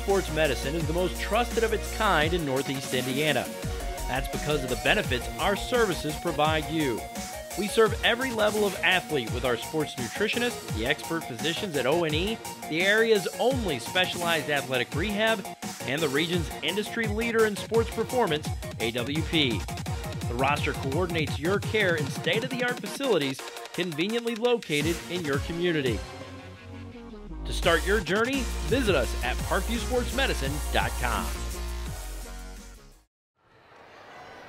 Sports Medicine is the most trusted of its kind in Northeast Indiana. That's because of the benefits our services provide you. We serve every level of athlete with our sports nutritionists, the expert physicians at O&E, the area's only specialized athletic rehab, and the region's industry leader in sports performance, AWP. The roster coordinates your care in state-of-the-art facilities conveniently located in your community. To start your journey, visit us at parkviewsportsmedicine.com.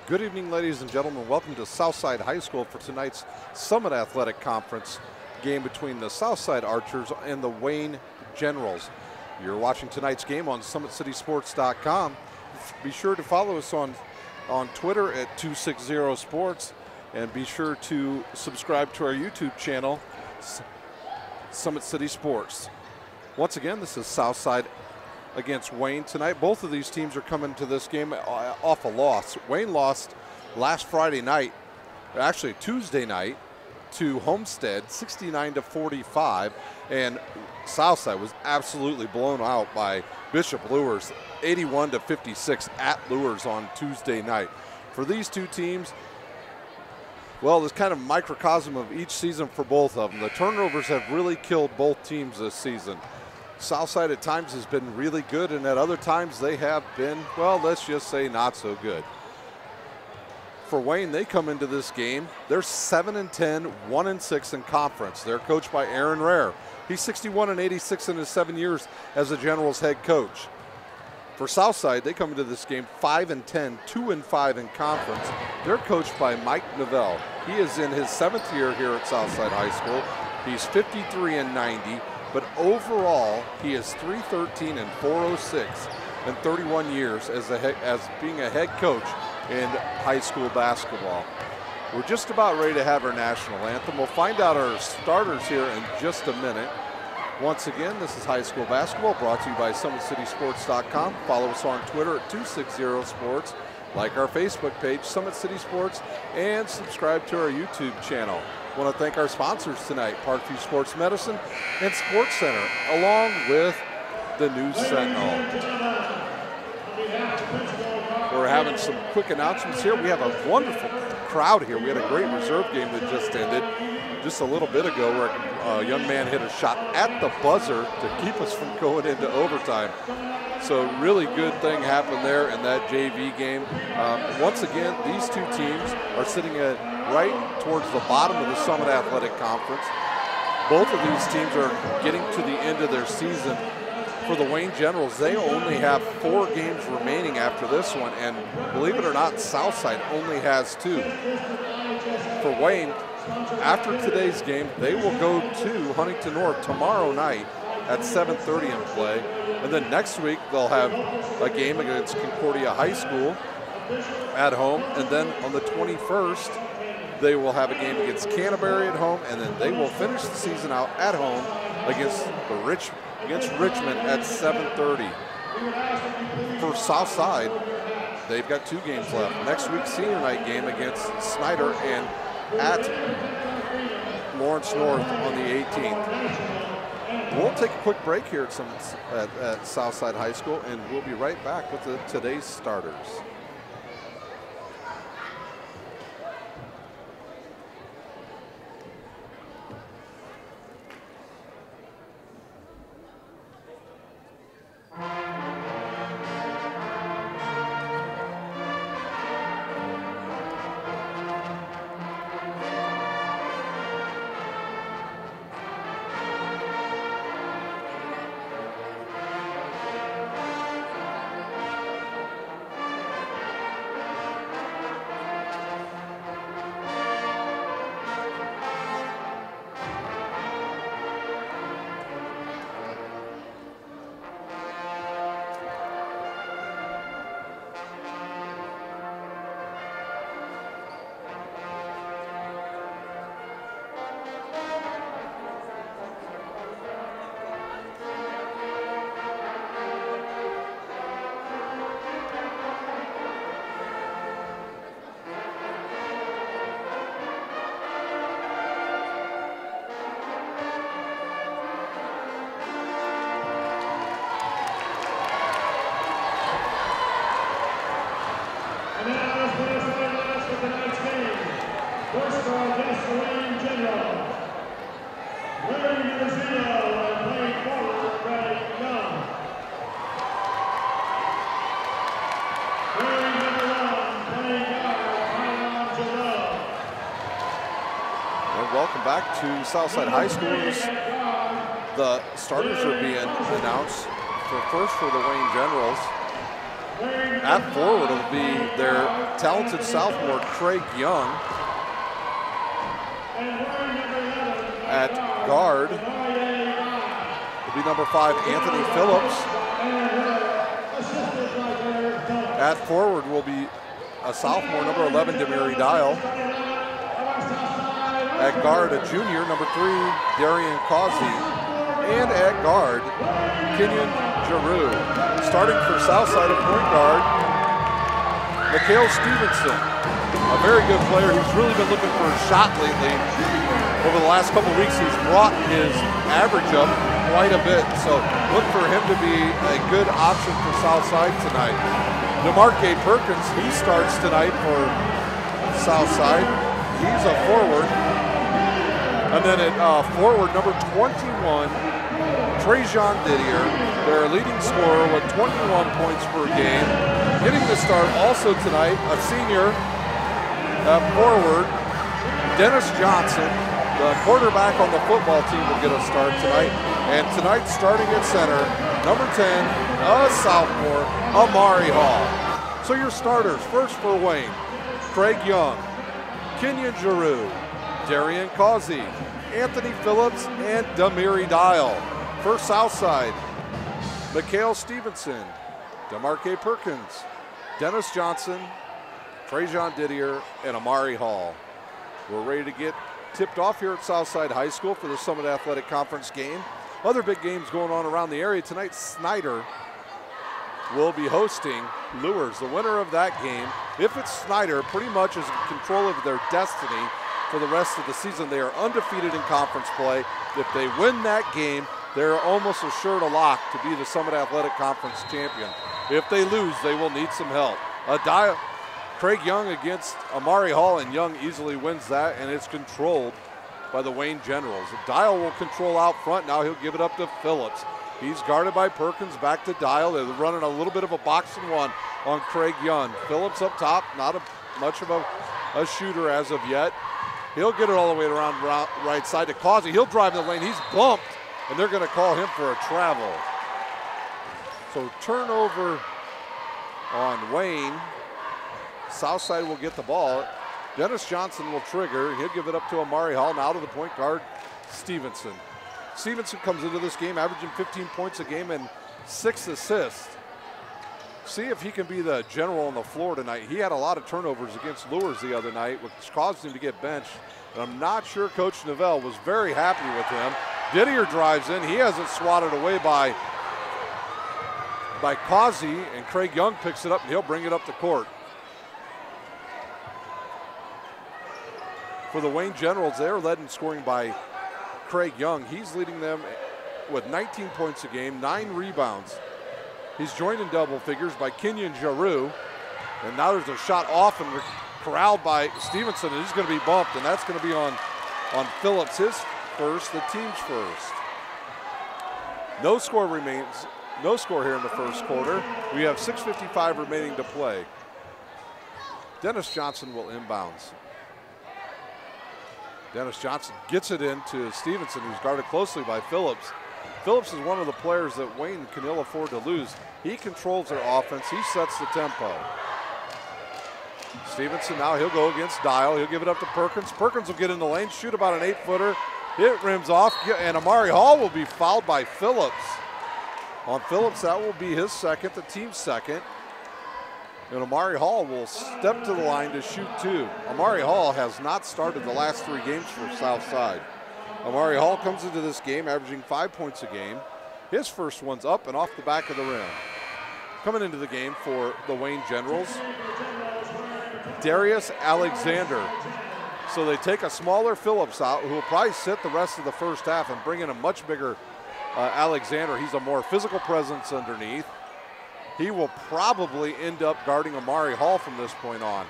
Good evening, ladies and gentlemen. Welcome to Southside High School for tonight's Summit Athletic Conference game between the Southside Archers and the Wayne Generals. You're watching tonight's game on SummitCitySports.com. Be sure to follow us on Twitter at 260sports, and be sure to subscribe to our YouTube channel, Summit City Sports. Once again, this is Southside against Wayne tonight. Both of these teams are coming to this game off a loss. Wayne lost last Friday night, actually Tuesday night, to Homestead 69-45, and Southside was absolutely blown out by Bishop Luers 81-56 at Luers on Tuesday night. For these two teams, well, it's kind of a microcosm of each season for both of them. The turnovers have really killed both teams this season. Southside at times has been really good, and at other times they have been, well, let's just say not so good. For Wayne, they come into this game, they're 7-10, 1-6 in conference. They're coached by Aaron Rare. He's 61-86 in his 7 years as the Generals head coach. For Southside, they come into this game 5-10, 2-5 in conference. They're coached by Mike Novell. He is in his 7th year here at Southside High School. He's 53-90. But overall, he is 313-406 in 31 years as being a head coach in high school basketball. We're just about ready to have our national anthem. We'll find out our starters here in just a minute. Once again, this is high school basketball brought to you by SummitCitySports.com. Follow us on Twitter at 260sports. Like our Facebook page, Summit City Sports, and subscribe to our YouTube channel. I want to thank our sponsors tonight, Parkview Sports Medicine and Sports Center, along with the News Sentinel. We're having some quick announcements here. We have a wonderful crowd here. We had a great reserve game that just ended just a little bit ago where a young man hit a shot at the buzzer to keep us from going into overtime. So really good thing happened there in that JV game. Once again, these two teams are sitting right towards the bottom of the Summit Athletic Conference. Both of these teams are getting to the end of their season. For the Wayne Generals, they only have 4 games remaining after this one, and believe it or not, Southside only has 2. For Wayne, after today's game, they will go to Huntington North tomorrow night at 7:30 in play. And then next week, they'll have a game against Concordia High School at home. And then on the 21st, they will have a game against Canterbury at home. And then they will finish the season out at home against Richmond at 7:30. For Southside, they've got 2 games left. Next week's senior night game against Snyder and at Lawrence North on the 18th. We'll take a quick break here at Southside High School, and we'll be right back with today's starters. to Southside High School's. The starters are being announced. First for the Wayne Generals. At forward will be their talented sophomore, Craig Young. At guard will be number 5, Anthony Phillips. At forward will be a sophomore, number 11, Demiri Dial. At guard, a junior, number 3, Darian Causey. And at guard, Kenyon Giroux. Starting for Southside at point guard, Mikhail Stevenson. A very good player. He's really been looking for a shot lately. Over the last couple weeks, he's brought his average up quite a bit. So look for him to be a good option for Southside tonight. DeMarque Perkins, he starts tonight for Southside. He's a forward. And then at forward, number 21, Trajan Didier, their leading scorer with 21 points per game. Getting the start also tonight, a senior at forward, Dennis Johnson, the quarterback on the football team, will get a start tonight. And tonight, starting at center, number 10, a sophomore, Amari Hall. So your starters, first for Wayne, Craig Young, Kenyon Giroux, Darian Causey, Anthony Phillips, and Demiri Dial. For Southside, Mikhail Stevenson, DeMarque Perkins, Dennis Johnson, Trajan Didier, and Amari Hall. We're ready to get tipped off here at Southside High School for the Summit Athletic Conference game. Other big games going on around the area tonight. Snyder will be hosting Lures. The winner of that game, if it's Snyder, pretty much is in control of their destiny for the rest of the season. They are undefeated in conference play. If they win that game, they're almost assured a lock to be the Summit Athletic Conference champion. If they lose, they will need some help. Craig Young against Amari Hall, and Young easily wins that, and it's controlled by the Wayne Generals. Dial will control out front. Now he'll give it up to Phillips. He's guarded by Perkins, back to Dial. They're running a little bit of a box and one on Craig Young. Phillips up top, not much of a shooter as of yet. He'll get it all the way around right side to Causey. He'll drive in the lane. He's bumped, and they're going to call him for a travel. So turnover on Wayne. Southside will get the ball. Dennis Johnson will trigger. He'll give it up to Amari Hall. Now to the point guard, Stevenson. Stevenson comes into this game averaging 15 points a game and 6 assists. See if he can be the general on the floor tonight. He had a lot of turnovers against Lures the other night, which caused him to get benched. And I'm not sure Coach Novell was very happy with him. Didier drives in. He has it swatted away by Causey, and Craig Young picks it up, and he'll bring it up the court. For the Wayne Generals, they're led in scoring by Craig Young. He's leading them with 19 points a game, 9 rebounds. He's joined in double figures by Kenyon Giroux. And now there's a shot off and corralled by Stevenson, and he's going to be bumped, and that's going to be on Phillips, his first, the team's first. No score here in the first quarter. We have 6:55 remaining to play. Dennis Johnson will inbounds. Dennis Johnson gets it into Stevenson, who's guarded closely by Phillips. Phillips is one of the players that Wayne can ill afford to lose. He controls their offense. He sets the tempo. Stevenson now, he'll go against Dial. He'll give it up to Perkins. Perkins will get in the lane, shoot about an 8-footer. It rims off, and Amari Hall will be fouled by Phillips. On Phillips, that will be his second, the team's second. And Amari Hall will step to the line to shoot 2. Amari Hall has not started the last 3 games for Southside. Amari Hall comes into this game averaging 5 points a game. His first one's up and off the back of the rim. Coming into the game for the Wayne Generals, Darius Alexander. So they take a smaller Phillips out, who will probably sit the rest of the first half, and bring in a much bigger Alexander. He's a more physical presence underneath. He will probably end up guarding Amari Hall from this point on.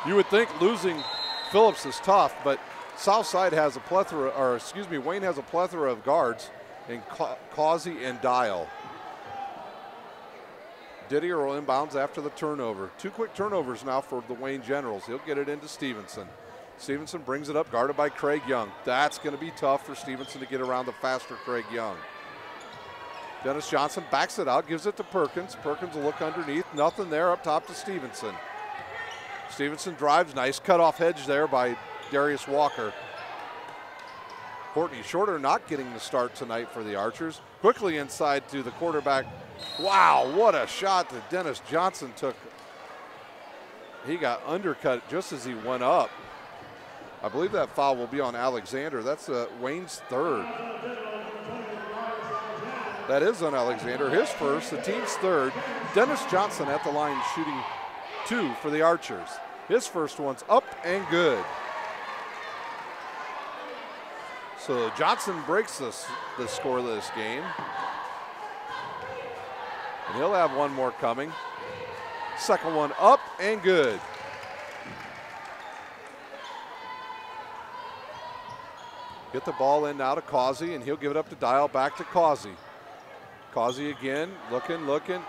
You would think losing Phillips is tough, but Southside has a plethora, or excuse me, Wayne has a plethora of guards in Causey and Dial. Didier will inbounds after the turnover. 2 quick turnovers now for the Wayne Generals. He'll get it into Stevenson. Stevenson brings it up, guarded by Craig Young. That's going to be tough for Stevenson to get around the faster Craig Young. Dennis Johnson backs it out, gives it to Perkins. Perkins will look underneath, nothing there, up top to Stevenson. Stevenson drives, nice cutoff hedge there by Darius Walker. Courtney Shorter not getting the start tonight for the Archers. Quickly inside to the quarterback. Wow, what a shot that Dennis Johnson took. He got undercut just as he went up. I believe that foul will be on Alexander. That's Wayne's third. That is on Alexander, his first, the team's third. Dennis Johnson at the line shooting 2 for the Archers. His first one's up and good. So Johnson breaks the score of this game. And he'll have one more coming. Second one up and good. Get the ball in now to Causey, and he'll give it up to Dial, back to Causey. Causey again, looking,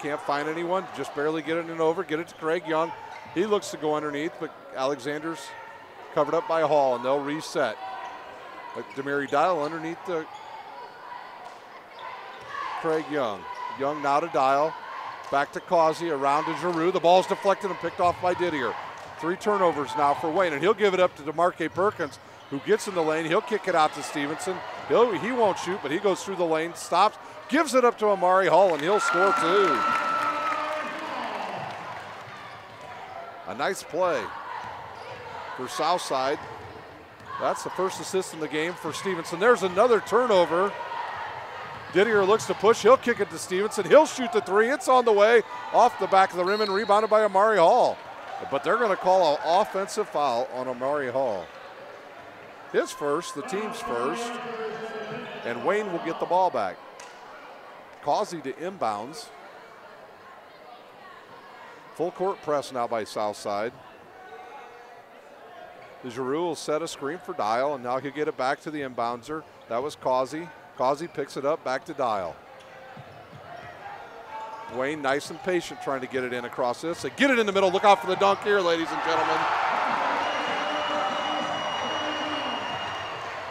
can't find anyone, just barely getting it over, get it to Craig Young. He looks to go underneath, but Alexander's covered up by Hall, and they'll reset. But Demary Dial underneath the Craig Young. Young now to Dial, back to Causey, around to Giroux. The ball's deflected and picked off by Didier. 3 turnovers now for Wayne, and he'll give it up to DeMarque Perkins, who gets in the lane. He'll kick it out to Stevenson. He won't shoot, but he goes through the lane, stops, gives it up to Amari Hall, and he'll score 2. A nice play for Southside. That's the first assist in the game for Stevenson. There's another turnover. Didier looks to push. He'll kick it to Stevenson. He'll shoot the 3. It's on the way, off the back of the rim, and rebounded by Amari Hall. But they're going to call an offensive foul on Amari Hall. His first, the team's first, and Wayne will get the ball back. Causey to inbounds. Full court press now by Southside. Giroux will set a screen for Dial, and now he'll get it back to the inbounder. That was Causey. Causey picks it up, back to Dial. Wayne nice and patient trying to get it in across this. They get it in the middle. Look out for the dunk here, ladies and gentlemen.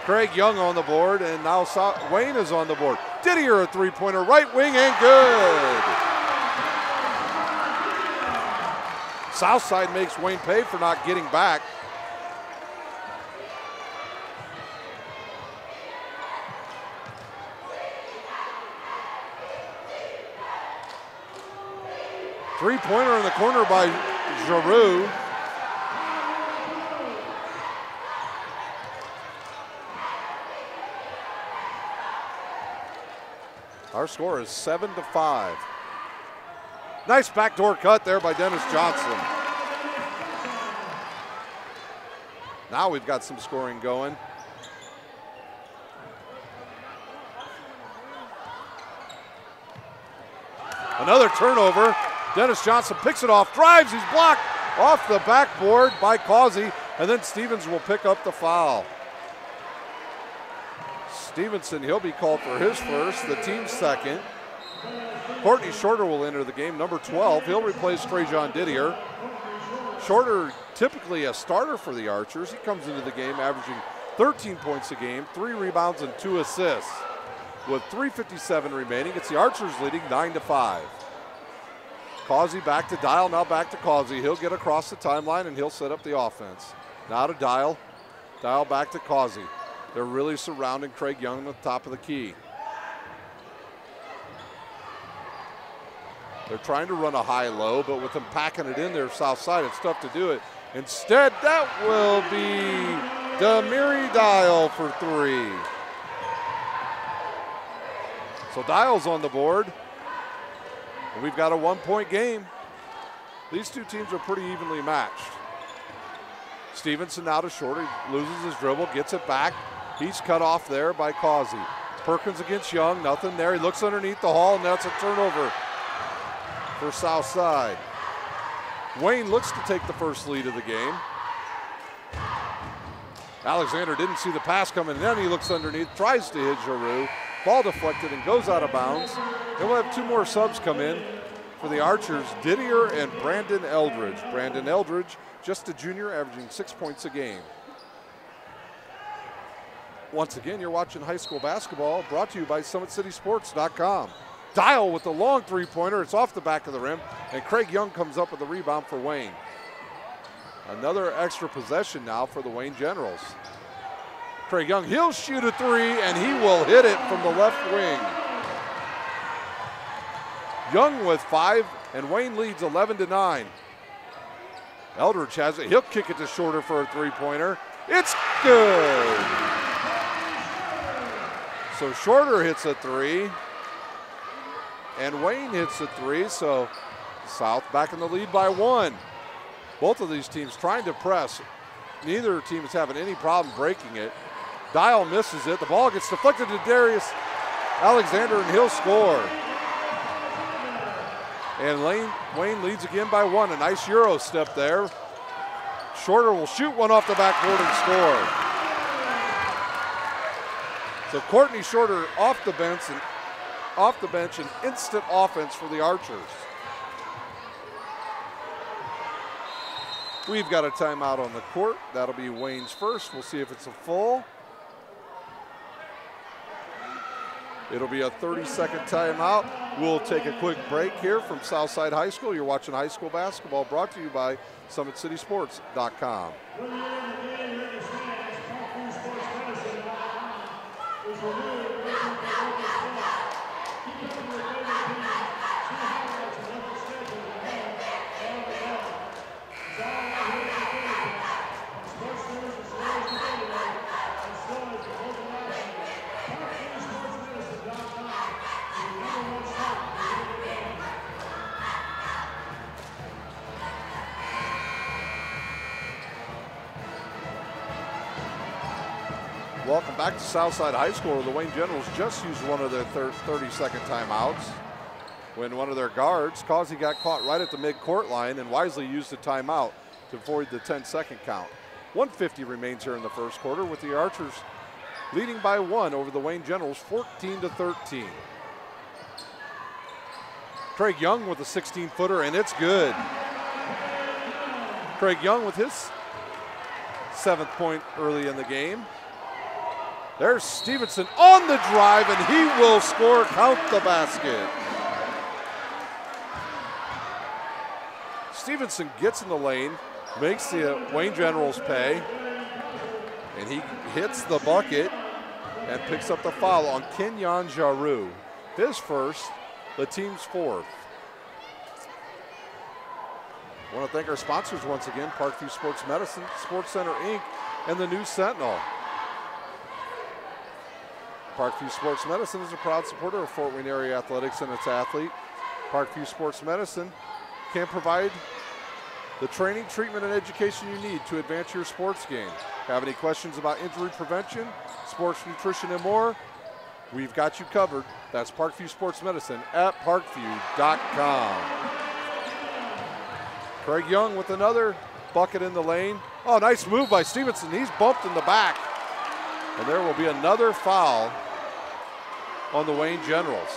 Craig Young on the board, and now Wayne is on the board. Didier a 3-pointer, right wing, and good. Southside makes Wayne pay for not getting back. Three-pointer in the corner by Giroux. Our score is 7-5. Nice backdoor cut there by Dennis Johnson. Now we've got some scoring going. Another turnover. Dennis Johnson picks it off, drives, he's blocked off the backboard by Causey, and then Stevens will pick up the foul. Stevenson, he'll be called for his first, the team's second. Courtney Shorter will enter the game, number 12. He'll replace Trajan Didier. Shorter, typically a starter for the Archers. He comes into the game averaging 13 points a game, 3 rebounds and 2 assists. With 3:57 remaining, it's the Archers leading 9-5. Causey back to Dial, now back to Causey. He'll get across the timeline and he'll set up the offense. Now to Dial. Dial back to Causey. They're really surrounding Craig Young at the top of the key. They're trying to run a high-low, but with them packing it in there south side, it's tough to do it. Instead, that will be Demary Dial for 3. So Dial's on the board. And we've got a 1-point game. These two teams are pretty evenly matched. Stevenson now to Shorter, loses his dribble, gets it back. He's cut off there by Causey. Perkins against Young, nothing there. He looks underneath the Hall, and that's a turnover for Southside. Wayne looks to take the first lead of the game. Alexander didn't see the pass coming, and then he looks underneath, tries to hit Giroux. Ball deflected and goes out of bounds. And we'll have 2 more subs come in for the Archers, Didier and Brandon Eldridge. Brandon Eldridge, just a junior, averaging 6 points a game. Once again, you're watching high school basketball, brought to you by SummitCitySports.com. Dial with the long three-pointer. It's off the back of the rim, and Craig Young comes up with the rebound for Wayne. Another extra possession now for the Wayne Generals. Craig Young, he'll shoot a three, and he will hit it from the left wing. Young with 5, and Wayne leads 11-9. Eldridge has it. He'll kick it to Shorter for a three-pointer. It's good. So Shorter hits a three, and Wayne hits a three, so South back in the lead by 1. Both of these teams trying to press. Neither team is having any problem breaking it. Dial misses it. The ball gets deflected to Darius Alexander, and he'll score. And Wayne leads again by 1. A nice Euro step there. Shorter will shoot one off the backboard and score. So Courtney Shorter off the bench and instant offense for the Archers. We've got a timeout on the court. That'll be Wayne's first. We'll see if it's a full. It'll be a 30-second timeout. We'll take a quick break here from Southside High School. You're watching high school basketball, brought to you by SummitCitySports.com. Welcome back to Southside High School, where the Wayne Generals just used one of their 30-second timeouts when one of their guards, Causey, got caught right at the mid-court line and wisely used the timeout to avoid the 10-second count. 1:50 remains here in the first quarter, with the Archers leading by 1 over the Wayne Generals, 14-13. Craig Young with a 16-footer, and it's good. Craig Young with his 7th point early in the game. There's Stevenson on the drive, and he will score. Count the basket. Stevenson gets in the lane, makes the Wayne Generals pay, and he hits the bucket and picks up the foul on Kenyon Jaru. His first, the team's 4th. I want to thank our sponsors once again, Parkview Sports Medicine, Sports Center Inc., and the News Sentinel. Parkview Sports Medicine is a proud supporter of Fort Wayne area athletics and its athlete. Parkview Sports Medicine can provide the training, treatment, and education you need to advance your sports game. Have any questions about injury prevention, sports nutrition, and more? We've got you covered. That's Parkview Sports Medicine at parkview.com. Craig Young with another bucket in the lane. Oh, nice move by Stevenson. He's bumped in the back. And there will be another foul on the Wayne Generals.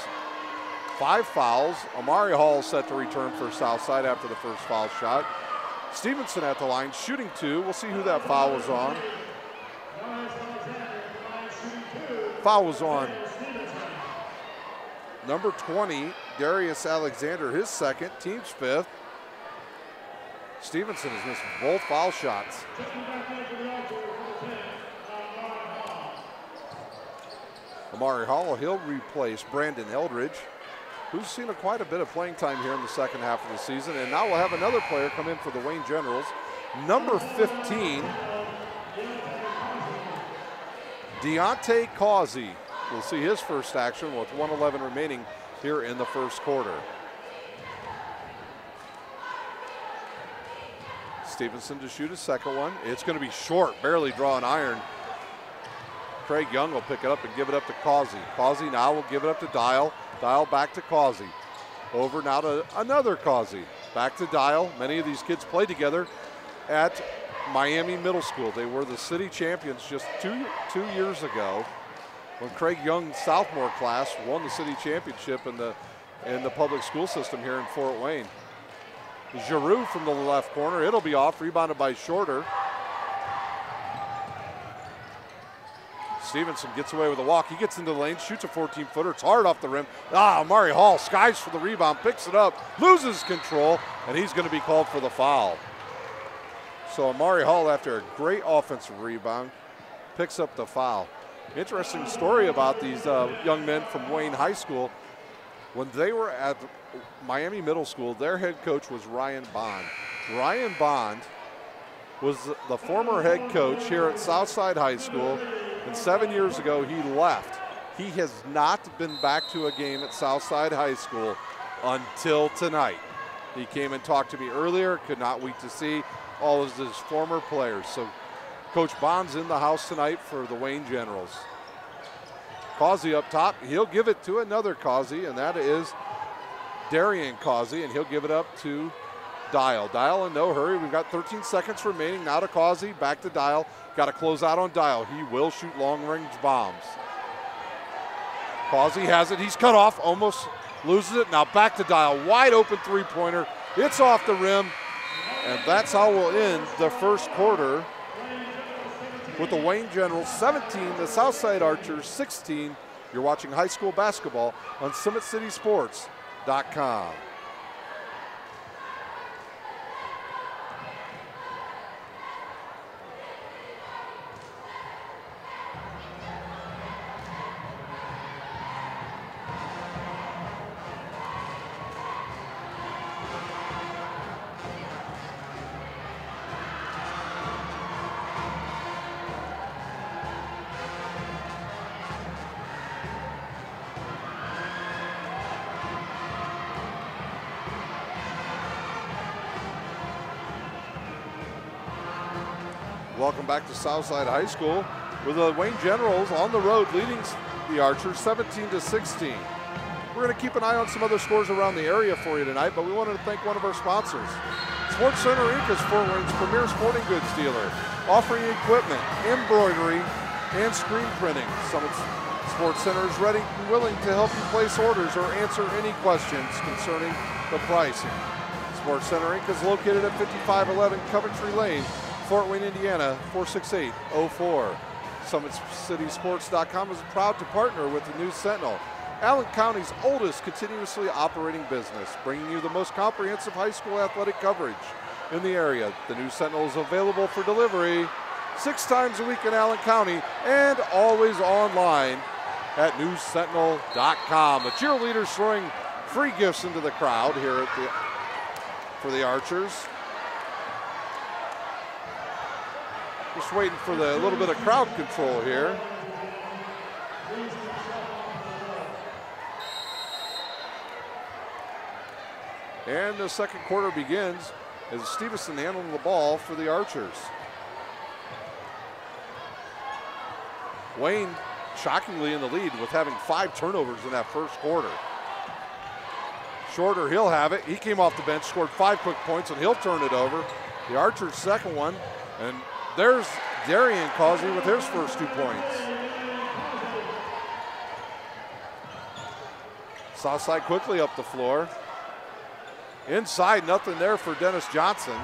5 fouls. Amari Hall set to return for Southside after the first foul shot. Stevenson at the line, shooting 2. We'll see who that foul was on. Foul was on number 20, Darius Alexander, his 2nd, team's 5th. Stevenson has missed both foul shots. Amari Hall, he'll replace Brandon Eldridge, who's seen quite a bit of playing time here in the second half of the season. And now we'll have another player come in for the Wayne Generals, number 15, Deontay Causey. We'll see his first action with 1:11 remaining here in the first quarter. Stevenson to shoot his second one. It's going to be short, barely draw an iron. Craig Young will pick it up and give it up to Causey. Causey now will give it up to Dial. Dial back to Causey. Over now to another Causey. Back to Dial. Many of these kids played together at Miami Middle School. They were the city champions just two years ago when Craig Young's sophomore class won the city championship in the public school system here in Fort Wayne. Giroux from the left corner. It'll be off, rebounded by Shorter. Stevenson gets away with a walk. He gets into the lane, shoots a 14-footer. It's hard off the rim. Amari Hall skies for the rebound, picks it up, loses control, and he's going to be called for the foul. So Amari Hall, after a great offensive rebound, picks up the foul. Interesting story about these young men from Wayne High School. When they were at Miami Middle School, their head coach was Ryan Bond. Ryan Bond was the former head coach here at Southside High School, and 7 years ago he left. He has not been back to a game at Southside High School until tonight. He came and talked to me earlier, could not wait to see all of his former players. So Coach Bond's in the house tonight for the Wayne Generals. Causey up top, he'll give it to another Causey, and that is Darian Causey, and he'll give it up to Dial. Dial in no hurry. We've got 13 seconds remaining. Now to Causey, back to Dial. Got to close out on Dial. He will shoot long-range bombs. Causey has it. He's cut off, almost loses it. Now back to Dial. Wide open three-pointer. It's off the rim, and that's how we'll end the first quarter with the Wayne Generals 17, the Southside Archers 16. You're watching high school basketball on SummitCitySports.com. Welcome back to Southside High School with the Wayne Generals on the road leading the Archers 17-16. We're going to keep an eye on some other scores around the area for you tonight, but we wanted to thank one of our sponsors. Sports Center Inc. is Fort Wayne's premier sporting goods dealer, offering equipment, embroidery, and screen printing. Summit Sports Center is ready and willing to help you place orders or answer any questions concerning the pricing. Sports Center Inc. is located at 5511 Coventry Lane, Fort Wayne, Indiana, 46804. SummitCitySports.com is proud to partner with the News Sentinel, Allen County's oldest continuously operating business, bringing you the most comprehensive high school athletic coverage in the area. The News Sentinel is available for delivery 6 times a week in Allen County and always online at newssentinel.com. The cheerleaders throwing free gifts into the crowd here at for the Archers. Just waiting for the little bit of crowd control here. And the second quarter begins as Stevenson handling the ball for the Archers. Wayne shockingly in the lead with having 5 turnovers in that first quarter. Shorter, he'll have it. He came off the bench, scored 5 quick points, and he'll turn it over. The Archers' second one, and there's Darian Causey with his first 2 points. Southside quickly up the floor. Inside, nothing there for Dennis Johnson.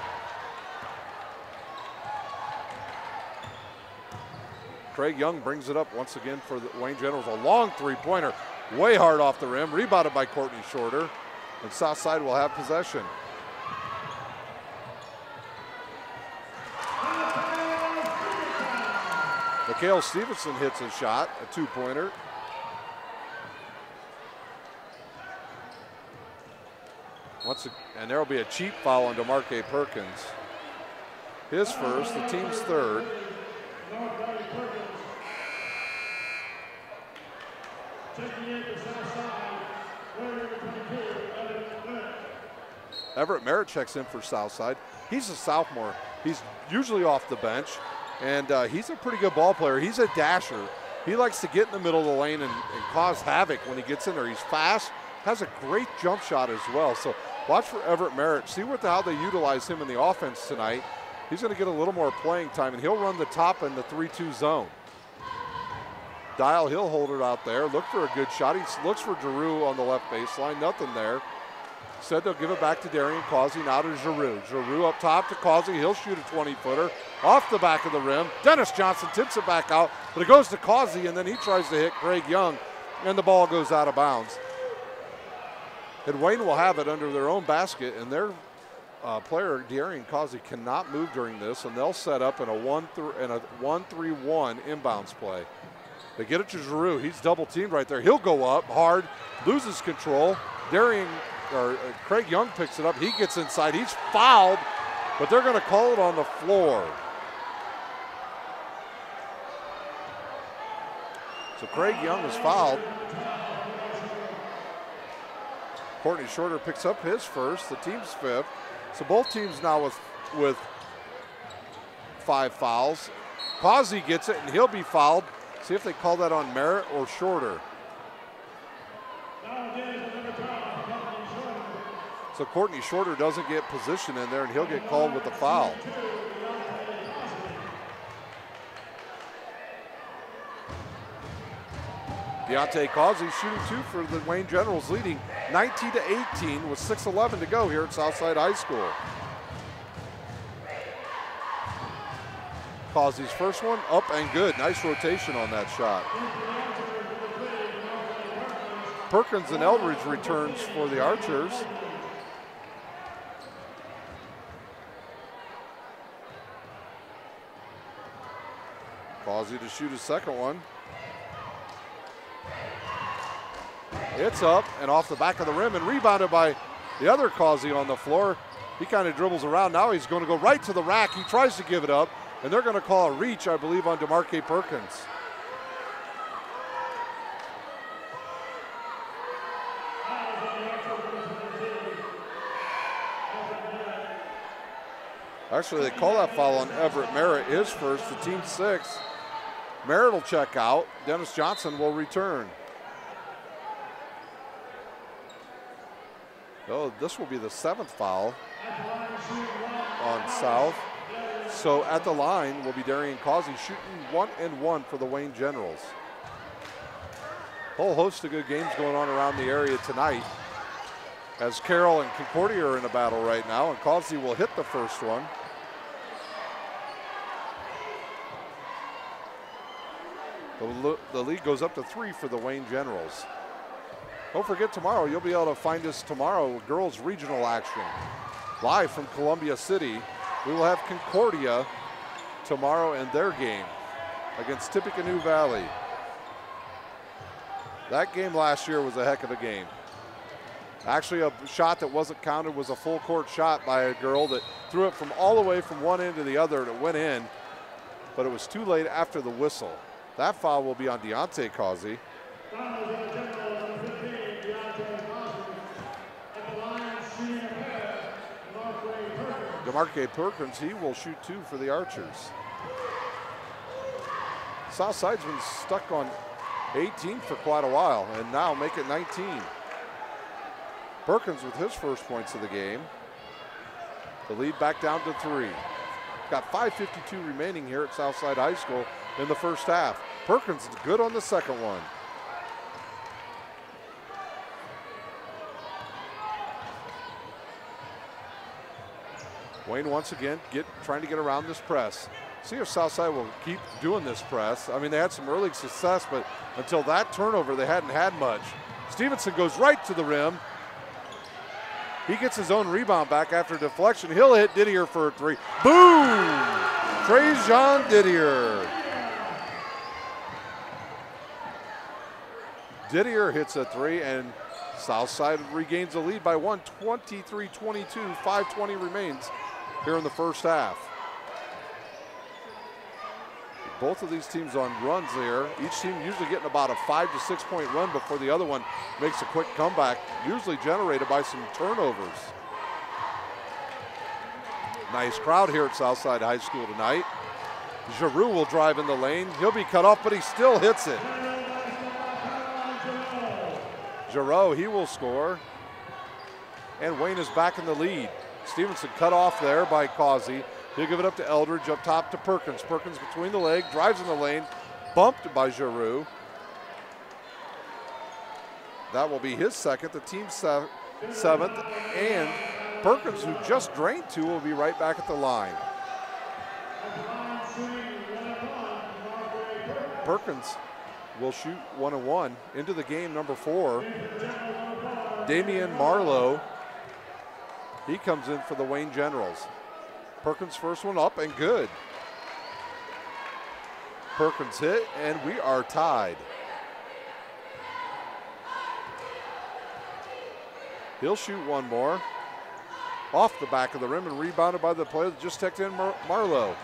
Craig Young brings it up once again for the Wayne Generals. A long three-pointer, way hard off the rim, rebounded by Courtney Shorter. And Southside will have possession. Mikhail Stevenson hits a shot, a 2-pointer. And there will be a cheap foul on DeMarque Perkins. His first, the team's third. Everett Merritt checks in for Southside. He's a sophomore. He's usually off the bench, and he's a pretty good ball player. He's a dasher. He likes to get in the middle of the lane and cause havoc when he gets in there. He's fast, has a great jump shot as well. So watch for Everett Merritt. See how they utilize him in the offense tonight. He's going to get a little more playing time, and he'll run the top in the 3-2 zone. Dial, he'll hold it out there. Look for a good shot. He looks for Giroux on the left baseline. Nothing there. Instead, they'll give it back to Darian Causey, now to Giroux. Giroux up top to Causey. He'll shoot a 20-footer off the back of the rim. Dennis Johnson tips it back out, but it goes to Causey, and then he tries to hit Craig Young, and the ball goes out of bounds. And Wayne will have it under their own basket, and their player, Darian Causey, cannot move during this, and they'll set up in a 1-3-1 inbounds play. They get it to Giroux. He's double teamed right there. He'll go up hard, loses control. Craig Young picks it up. He gets inside. He's fouled, but they're going to call it on the floor. So Craig Young is fouled. Courtney Shorter picks up his first, the team's fifth. So both teams now with 5 fouls. Causey gets it, and he'll be fouled. See if they call that on Merritt or Shorter. So Courtney Shorter doesn't get position in there, and he'll get called with the foul. Deontay Causey shooting 2 for the Wayne Generals, leading 19-18 with 6:11 to go here at Southside High School. Causey's first one up and good. Nice rotation on that shot. Perkins and Eldridge returns for the Archers. Causey to shoot his second one. It's up and off the back of the rim and rebounded by the other Causey on the floor. He kind of dribbles around. Now he's going to go right to the rack. He tries to give it up, and they're going to call a reach, I believe, on DeMarque Perkins. Actually, they call that foul on Everett Merritt, his first, the team's 6th. Merritt will check out. Dennis Johnson will return. Oh, this will be the 7th foul on South. So at the line will be Darian Causey shooting 1-and-1 for the Wayne Generals. Whole host of good games going on around the area tonight, as Carroll and Concordia are in a battle right now, and Causey will hit the first one. The lead goes up to 3 for the Wayne Generals. Don't forget, tomorrow you'll be able to find us tomorrow with girls regional action. Live from Columbia City, we will have Concordia tomorrow in their game against Tippecanoe Valley. That game last year was a heck of a game. Actually, a shot that wasn't counted was a full court shot by a girl that threw it from all the way from one end to the other, and it went in, but it was too late after the whistle. That foul will be on Deontay Causey. DeMarque Perkins, he will shoot 2 for the Archers. Southside's been stuck on 18 for quite a while, and now make it 19. Perkins with his first points of the game. The lead back down to 3. Got 5:52 remaining here at Southside High School in the first half. Perkins is good on the second one. Wayne once again trying to get around this press. See if Southside will keep doing this press. I mean, they had some early success, but until that turnover, they hadn't had much. Stevenson goes right to the rim. He gets his own rebound back after deflection. He'll hit Didier for a 3. Boom! Trajan Didier. Didier hits a 3, and Southside regains the lead by 1, 23-22. 5:20 remains here in the first half. Both of these teams on runs there. Each team usually getting about a 5 to 6 point run before the other one makes a quick comeback, usually generated by some turnovers. Nice crowd here at Southside High School tonight. Giroux will drive in the lane. He'll be cut off, but he still hits it. Giroux, he will score. And Wayne is back in the lead. Stevenson cut off there by Causey. He'll give it up to Eldridge, up top to Perkins. Perkins between the leg, drives in the lane, bumped by Giroux. That will be his second. The team's 7th, and Perkins, who just drained 2, will be right back at the line. Perkins will shoot 1-1 into the game, number 4. Damian Marlowe, he comes in for the Wayne Generals. Perkins' first one up and good. Perkins hit, and we are tied. He'll shoot one more. Off the back of the rim and rebounded by the player that just checked in, Marlowe.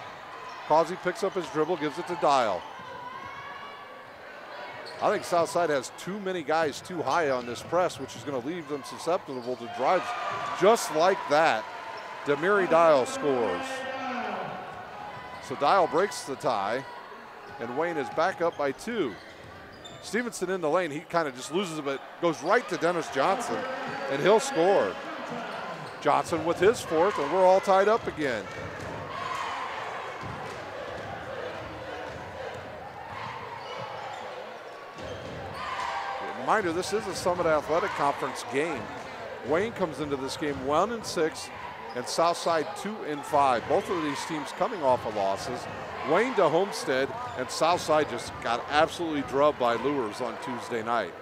Causey picks up his dribble, gives it to Dial. I think Southside has too many guys too high on this press, which is going to leave them susceptible to drives just like that. Demiri Dial scores. So Dial breaks the tie, and Wayne is back up by 2. Stevenson in the lane, he kind of just loses it, but goes right to Dennis Johnson, and he'll score. Johnson with his 4th, and we're all tied up again. Reminder, this is a Summit Athletic Conference game. Wayne comes into this game 1-6, and Southside 2-5. Both of these teams coming off of losses. Wayne to Homestead, and Southside just got absolutely drubbed by Lures on Tuesday night.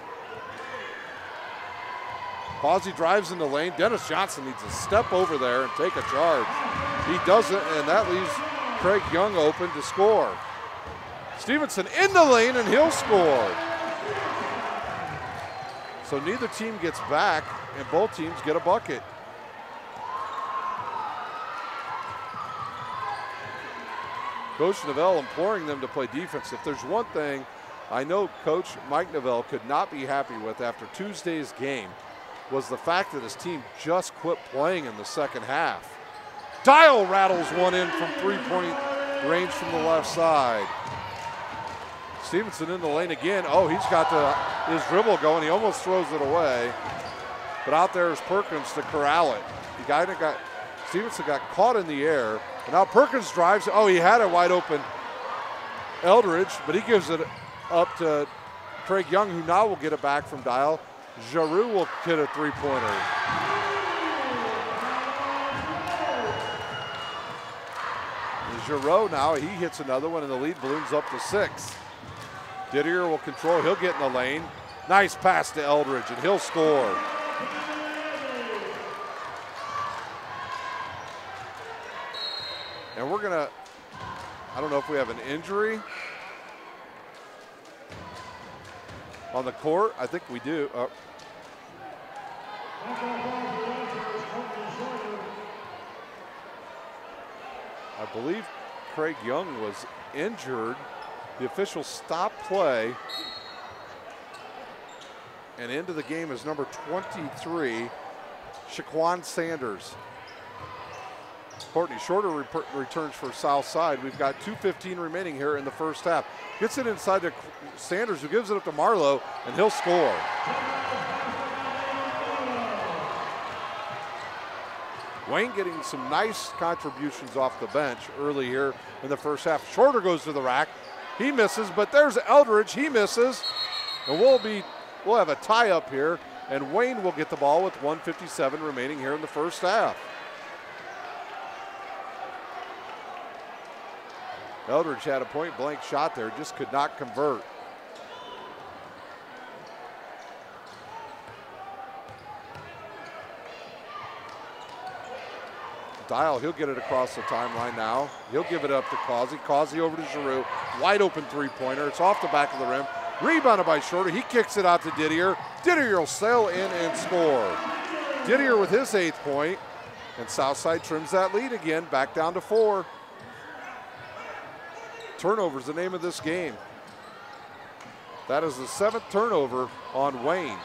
Causey drives in the lane. Dennis Johnson needs to step over there and take a charge. He doesn't, and that leaves Craig Young open to score. Stevenson in the lane, and he'll score. So neither team gets back, and both teams get a bucket. Coach Novell imploring them to play defense. If there's one thing I know Coach Mike Novell could not be happy with after Tuesday's game, was the fact that his team just quit playing in the second half. Dial rattles one in from 3-point range from the left side. Stevenson in the lane again. Oh, he's got his dribble going. He almost throws it away. But out there is Perkins to corral it. Stevenson got caught in the air. And now Perkins drives. Oh, he had a wide open Eldridge, but he gives it up to Craig Young, who now will get it back from Dial. Giroux will hit a 3-pointer. Giroux now, he hits another one, and the lead balloons up to 6. Didier will control. He'll get in the lane. Nice pass to Eldridge, and he'll score. And we're going to, I don't know if we have an injury on the court. I think we do. I believe Craig Young was injured. The official stopped play. And into the game is number 23, Shaquan Sanders. Courtney Shorter returns for Southside. We've got 2:15 remaining here in the first half. Gets it inside to Sanders, who gives it up to Marlowe, and he'll score. Wayne getting some nice contributions off the bench early here in the first half. Shorter goes to the rack. He misses, but there's Eldridge. He misses. And we'll have a tie up here, and Wayne will get the ball with 1:57 remaining here in the first half. Eldridge had a point-blank shot there, just could not convert. Dial, he'll get it across the timeline now. He'll give it up to Causey. Causey over to Giroux. Wide open 3-pointer. It's off the back of the rim. Rebounded by Shorter. He kicks it out to Didier. Didier will sail in and score. Didier with his 8th point. And Southside trims that lead again, back down to 4. Turnover is the name of this game. That is the 7th turnover on Wayne.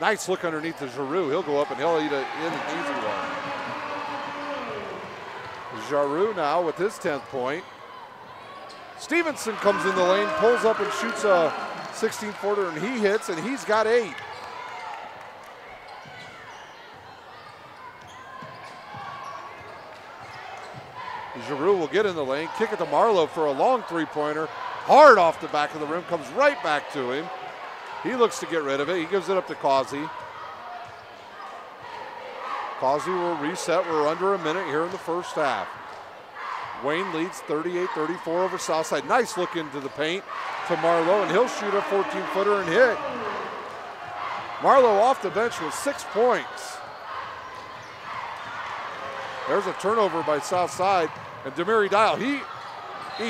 Nice look underneath the Giroux. He'll go up and he'll eat an easy one. Giroux now with his 10th point. Stevenson comes in the lane, pulls up and shoots a 16-footer, and he hits, and he's got 8. Giroux will get in the lane, kick it to Marlowe for a long 3-pointer. Hard off the back of the rim, comes right back to him. He looks to get rid of it. He gives it up to Causey. Causey will reset. We're under a minute here in the first half. Wayne leads 38-34 over Southside. Nice look into the paint to Marlowe, and he'll shoot a 14-footer and hit. Marlowe off the bench with 6 points. There's a turnover by Southside, and Demary Dial, he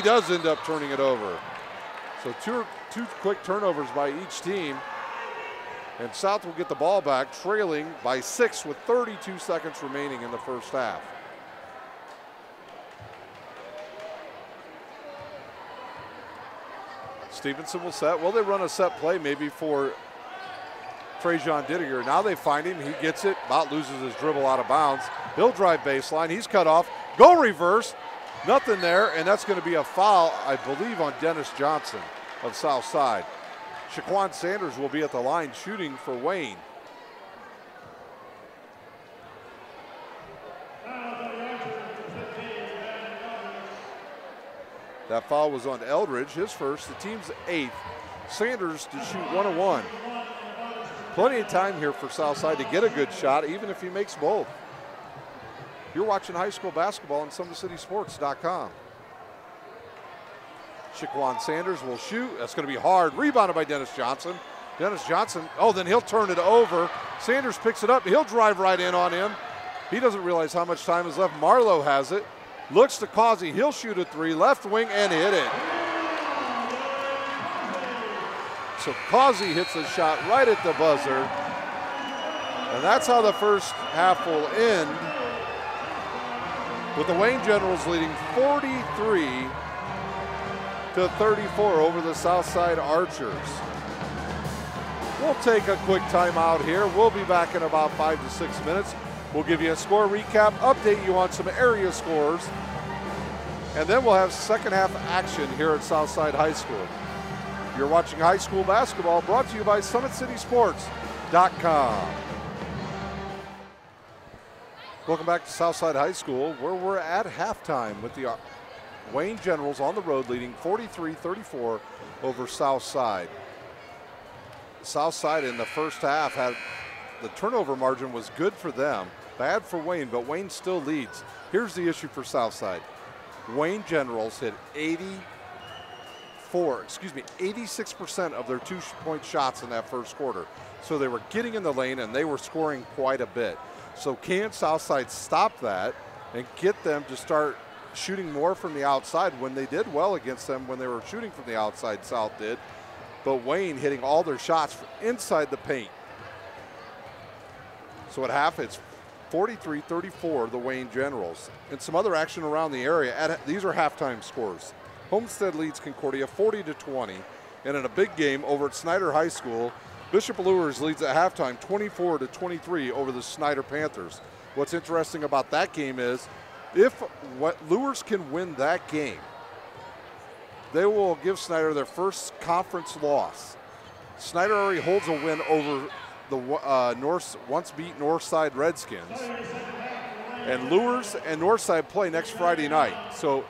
does end up turning it over. So two quick turnovers by each team, and South will get the ball back, trailing by 6 with 32 seconds remaining in the first half. Stevenson will set. Well, they run a set play maybe for Trajan Didier. Now they find him. He gets it. About loses his dribble out of bounds. He'll drive baseline. He's cut off. Go reverse. Nothing there, and that's going to be a foul, I believe, on Dennis Johnson of Southside. Shaquan Sanders will be at the line shooting for Wayne. That foul was on Eldridge, his first, the team's 8th. Sanders to shoot 1-1. Plenty of time here for Southside to get a good shot, even if he makes both. You're watching high school basketball on SummitCitySports.com. Shaquan Sanders will shoot. That's going to be hard. Rebounded by Dennis Johnson. Dennis Johnson, then he'll turn it over. Sanders picks it up. He'll drive right in on him. He doesn't realize how much time is left. Marlowe has it. Looks to Causey. He'll shoot a 3. Left wing and hit it. So Causey hits a shot right at the buzzer. And that's how the first half will end, with the Wayne Generals leading 43-34 over the Southside Archers. We'll take a quick timeout here. We'll be back in about 5 to 6 minutes. We'll give you a score recap, update you on some area scores, and then we'll have second half action here at Southside High School. You're watching high school basketball, brought to you by SummitCitySports.com. Welcome back to Southside High School, where we're at halftime with the Wayne Generals on the road leading 43-34 over Southside. Southside in the first half had the turnover margin was good for them, bad for Wayne, but Wayne still leads. Here's the issue for Southside. Wayne Generals hit 86% of their 2-point shots in that first quarter. So they were getting in the lane and they were scoring quite a bit. So can Southside stop that and get them to start shooting more from the outside? When they did well against them when they were shooting from the outside, South did. But Wayne hitting all their shots from inside the paint. So at half, it's 43-34, the Wayne Generals. And some other action around the area. These are halftime scores. Homestead leads Concordia 40-20. And in a big game over at Snyder High School, Bishop Luers leads at halftime 24-23 over the Snyder Panthers. What's interesting about that game is if Luers can win that game, they will give Snyder their first conference loss. Snyder already holds a win over the once beat Northside Redskins. And Luers and Northside play next Friday night. So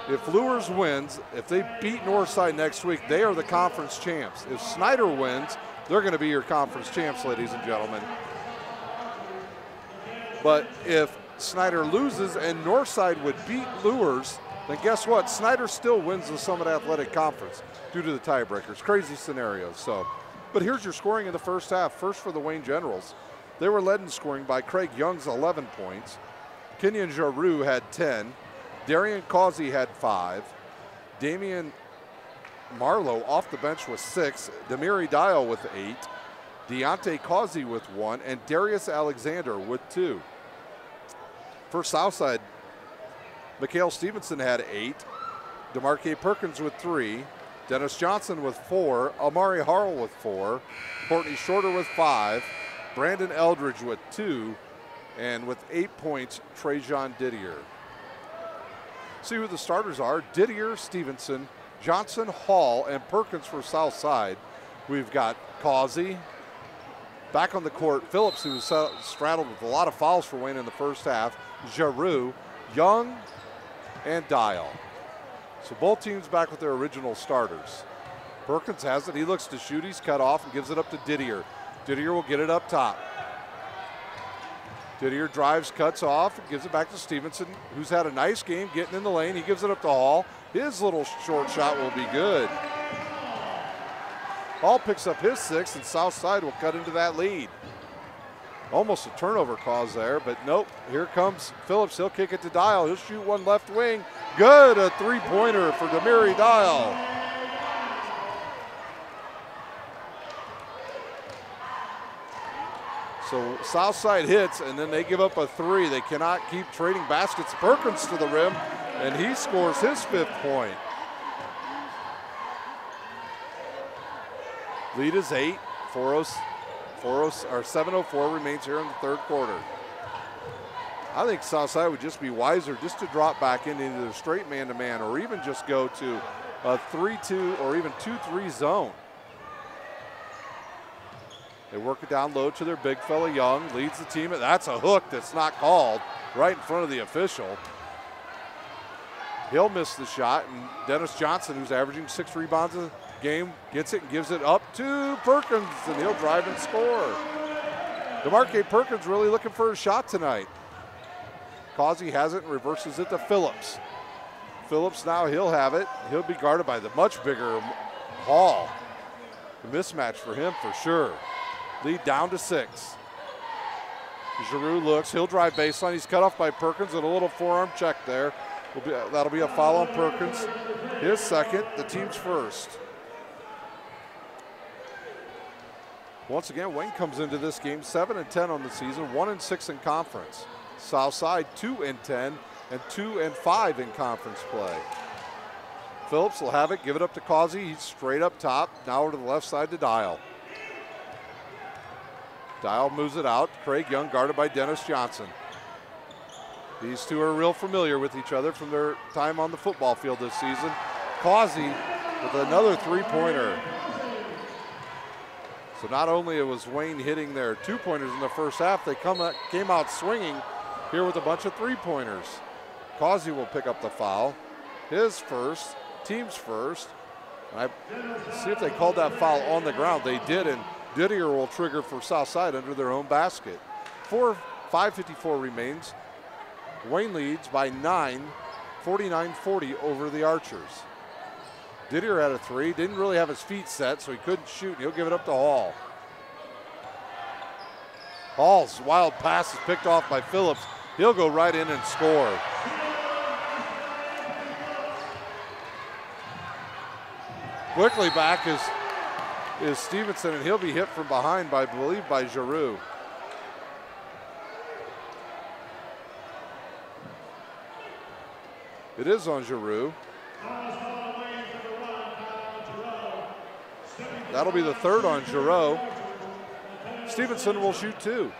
if Luers wins, if they beat Northside next week, they are the conference champs. If Snyder wins, they're going to be your conference champs, ladies and gentlemen. But if Snyder loses and Northside would beat Luers, then guess what? Snyder still wins the Summit Athletic Conference due to the tiebreakers. Crazy scenarios. But here's your scoring in the first half. First for the Wayne Generals. They were led in scoring by Craig Young's 11 points. Kenyon Giroux had 10. Darian Causey had 5. Damian Marlowe off the bench with 6. Demiri Dial with 8. Deontay Causey with 1. And Darius Alexander with 2. For Southside, Mikhail Stevenson had 8. DeMarque Perkins with 3. Dennis Johnson with 4. Amari Harrell with 4. Courtney Shorter with 5. Brandon Eldridge with 2. And with 8 points, Trajan Didier. See who the starters are. Didier, Stevenson, Johnson, Hall, and Perkins for Southside. We've got Causey. Back on the court, Phillips, who was straddled with a lot of fouls for Wayne in the first half. Giroux, Young, and Dial. So both teams back with their original starters. Perkins has it. He looks to shoot. He's cut off and gives it up to Didier. Didier will get it up top. Didier drives, cuts off, gives it back to Stevenson, who's had a nice game getting in the lane. He gives it up to Hall. His little short shot will be good. Hall picks up his 6th, and Southside will cut into that lead. Almost a turnover cause there, but nope. Here comes Phillips. He'll kick it to Dial. He'll shoot one left wing. Good, a 3-pointer for Demiri Dial. So Southside hits, and then they give up a 3. They cannot keep trading baskets. Perkins to the rim, and he scores his 5th point. Lead is 8. 7:04 remains here in the 3rd quarter. I think Southside would just be wiser just to drop back into either straight man-to-man or even just go to a 3-2 or even 2-3 zone. They work it down low to their big fella Young, leads the team. That's a hook that's not called right in front of the official. He'll miss the shot, and Dennis Johnson, who's averaging 6 rebounds a game, gets it and gives it up to Perkins, and he'll drive and score. DeMarque Perkins really looking for a shot tonight. Causey has it and reverses it to Phillips. Phillips now, he'll have it. He'll be guarded by the much bigger Hall. A mismatch for him for sure. Lead down to 6. Giroux looks, he'll drive baseline. He's cut off by Perkins and a little forearm check there. That'll be a foul on Perkins. His 2nd, the team's 1st. Once again, Wayne comes into this game 7-10 on the season, 1-6 in conference. Southside 2-10 and 2-5 in conference play. Phillips will have it, give it up to Causey. He's straight up top, now over to the left side to Dial. Dial moves it out. Craig Young guarded by Dennis Johnson. These two are real familiar with each other from their time on the football field this season. Causey with another 3-pointer. So not only was Wayne hitting their 2-pointers in the first half, they came out swinging here with a bunch of 3-pointers. Causey will pick up the foul. His 1st, team's 1st. And I see if they called that foul on the ground. They did, and Didier will trigger for Southside under their own basket. 5:54 remains. Wayne leads by 9, 49-40 over the Archers. Didier had a 3, didn't really have his feet set, so he couldn't shoot, and he'll give it up to Hall. Hall's wild pass is picked off by Phillips. He'll go right in and score. Quickly back is Stevenson, and he'll be hit from behind by, I believe, by Giroux. It is on Giroux. That'll be the 3rd on Giroux. Stevenson will shoot 2.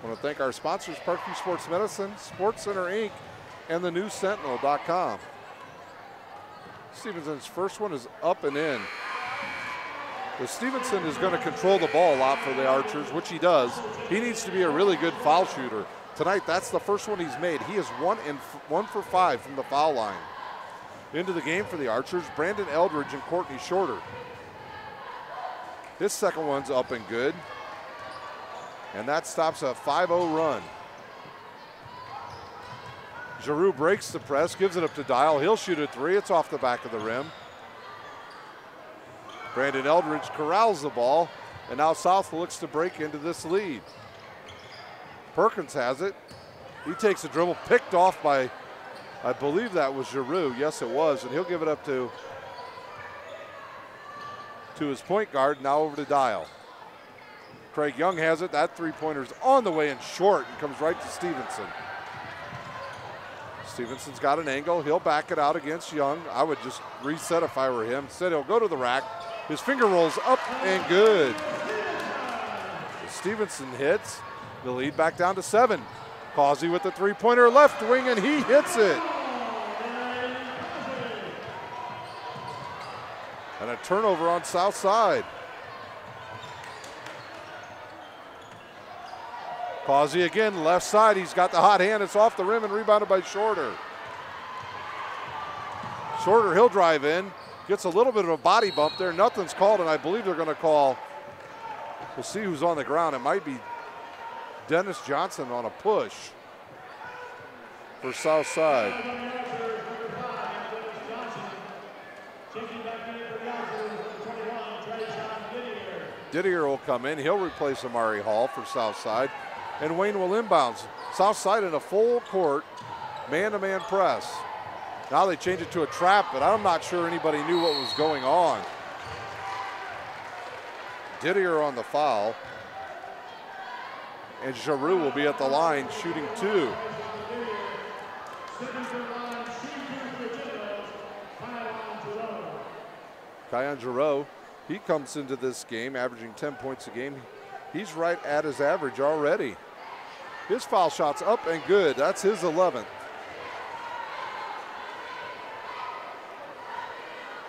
I want to thank our sponsors, Parkview Sports Medicine, Sports Center Inc., and the NewSentinel.com. Stevenson's first one is up and in. If Stevenson is going to control the ball a lot for the Archers, which he does, he needs to be a really good foul shooter. Tonight, that's the first one he's made. He is 1 for 5 from the foul line. Into the game for the Archers, Brandon Eldridge and Courtney Shorter. His 2nd one's up and good. And that stops a 5-0 run. Giroux breaks the press, gives it up to Dial. He'll shoot a 3. It's off the back of the rim. Brandon Eldridge corrals the ball, and now South looks to break into this lead. Perkins has it. He takes a dribble, picked off by, I believe that was Giroux. Yes, it was, and he'll give it up to his point guard, now over to Dial. Craig Young has it. That 3-pointer's on the way and short and comes right to Stevenson. Stevenson's got an angle. He'll back it out against Young. I would just reset if I were him. Instead, he'll go to the rack. His finger rolls up and good. Stevenson hits. The lead back down to 7. Causey with the 3-pointer left wing, and he hits it. And a turnover on South side. Causey again, left side. He's got the hot hand. It's off the rim and rebounded by Shorter. Shorter, he'll drive in. Gets a little bit of a body bump there. Nothing's called, and I believe they're going to call. We'll see who's on the ground. It might be Dennis Johnson on a push for Southside. Didier will come in. He'll replace Amari Hall for Southside. And Wayne will inbounds. Southside in a full court, man-to-man press. Now they change it to a trap, but I'm not sure anybody knew what was going on. Didier on the foul. And Giroux will be at the line shooting 2. Kyan Giroux, he comes into this game averaging 10 points a game. He's right at his average already. His foul shot's up and good. That's his 11th.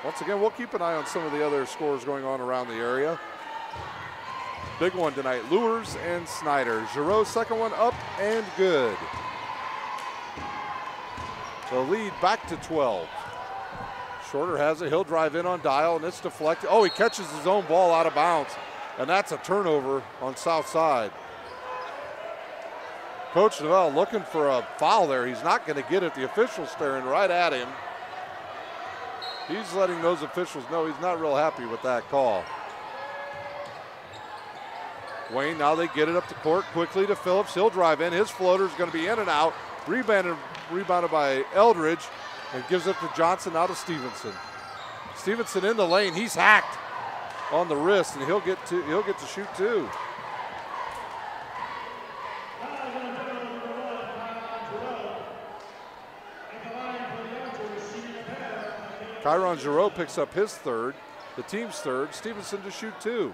Once again, we'll keep an eye on some of the other scores going on around the area. Big one tonight, Lures and Snyder. Giroux, second one up and good. The lead back to 12. Shorter has it, he'll drive in on Dial, and it's deflected. Oh, he catches his own ball out of bounds, and that's a turnover on Southside. Coach Novell looking for a foul there. He's not going to get it. The official's staring right at him. He's letting those officials know he's not real happy with that call. Wayne, now they get it up the court quickly to Phillips. He'll drive in. His floater's going to be in and out. Rebounded by Eldridge, and gives it to Johnson, now to Stevenson. Stevenson in the lane. He's hacked on the wrist, and he'll get to shoot 2. Kyron Giroux picks up his third, the team's third. Stevenson to shoot 2.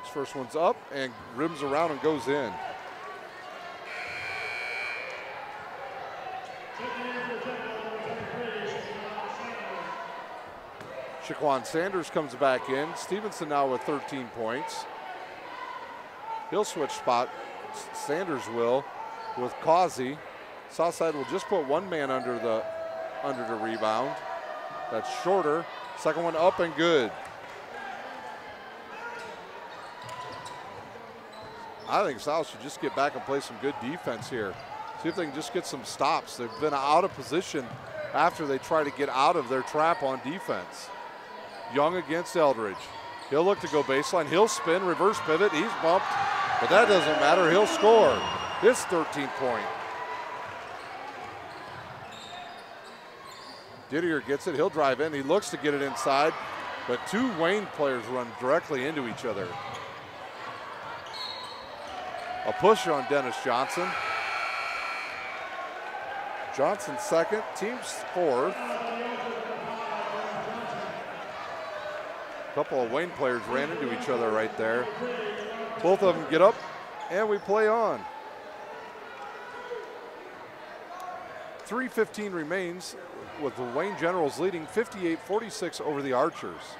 His first one's up and rims around and goes in. Shaquan Sanders comes back in. Stevenson now with 13 points. He'll switch spot. Sanders will with Causey. Southside will just put one man under the rebound. That's Shorter. Second one up and good. I think South should just get back and play some good defense here. See if they can just get some stops. They've been out of position after they try to get out of their trap on defense. Young against Eldridge. He'll look to go baseline. He'll spin, reverse pivot. He's bumped, but that doesn't matter. He'll score his 13th point. Didier gets it. He'll drive in. He looks to get it inside, but 2 Wayne players run directly into each other. A push on Dennis Johnson. Johnson second, team's 4th. A couple of Wayne players ran into each other right there. Both of them get up, and we play on. 3:15 remains with the Wayne Generals leading 58-46 over the Archers.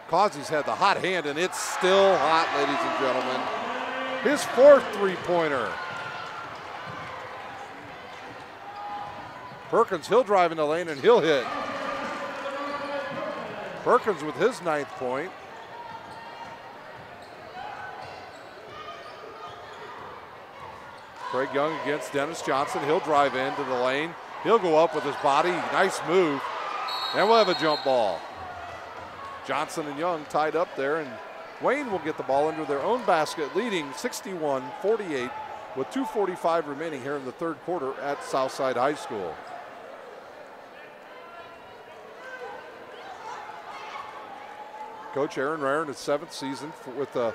Causey's had the hot hand, and it's still hot, ladies and gentlemen. His 4th three-pointer. Perkins, he'll drive in the lane and he'll hit. Perkins with his 9th point. Craig Young against Dennis Johnson. He'll drive into the lane. He'll go up with his body. Nice move. And we'll have a jump ball. Johnson and Young tied up there, and Wayne will get the ball under their own basket, leading 61-48 with 2:45 remaining here in the 3rd quarter at Southside High School. Coach Aaron Rare in his 7th season with the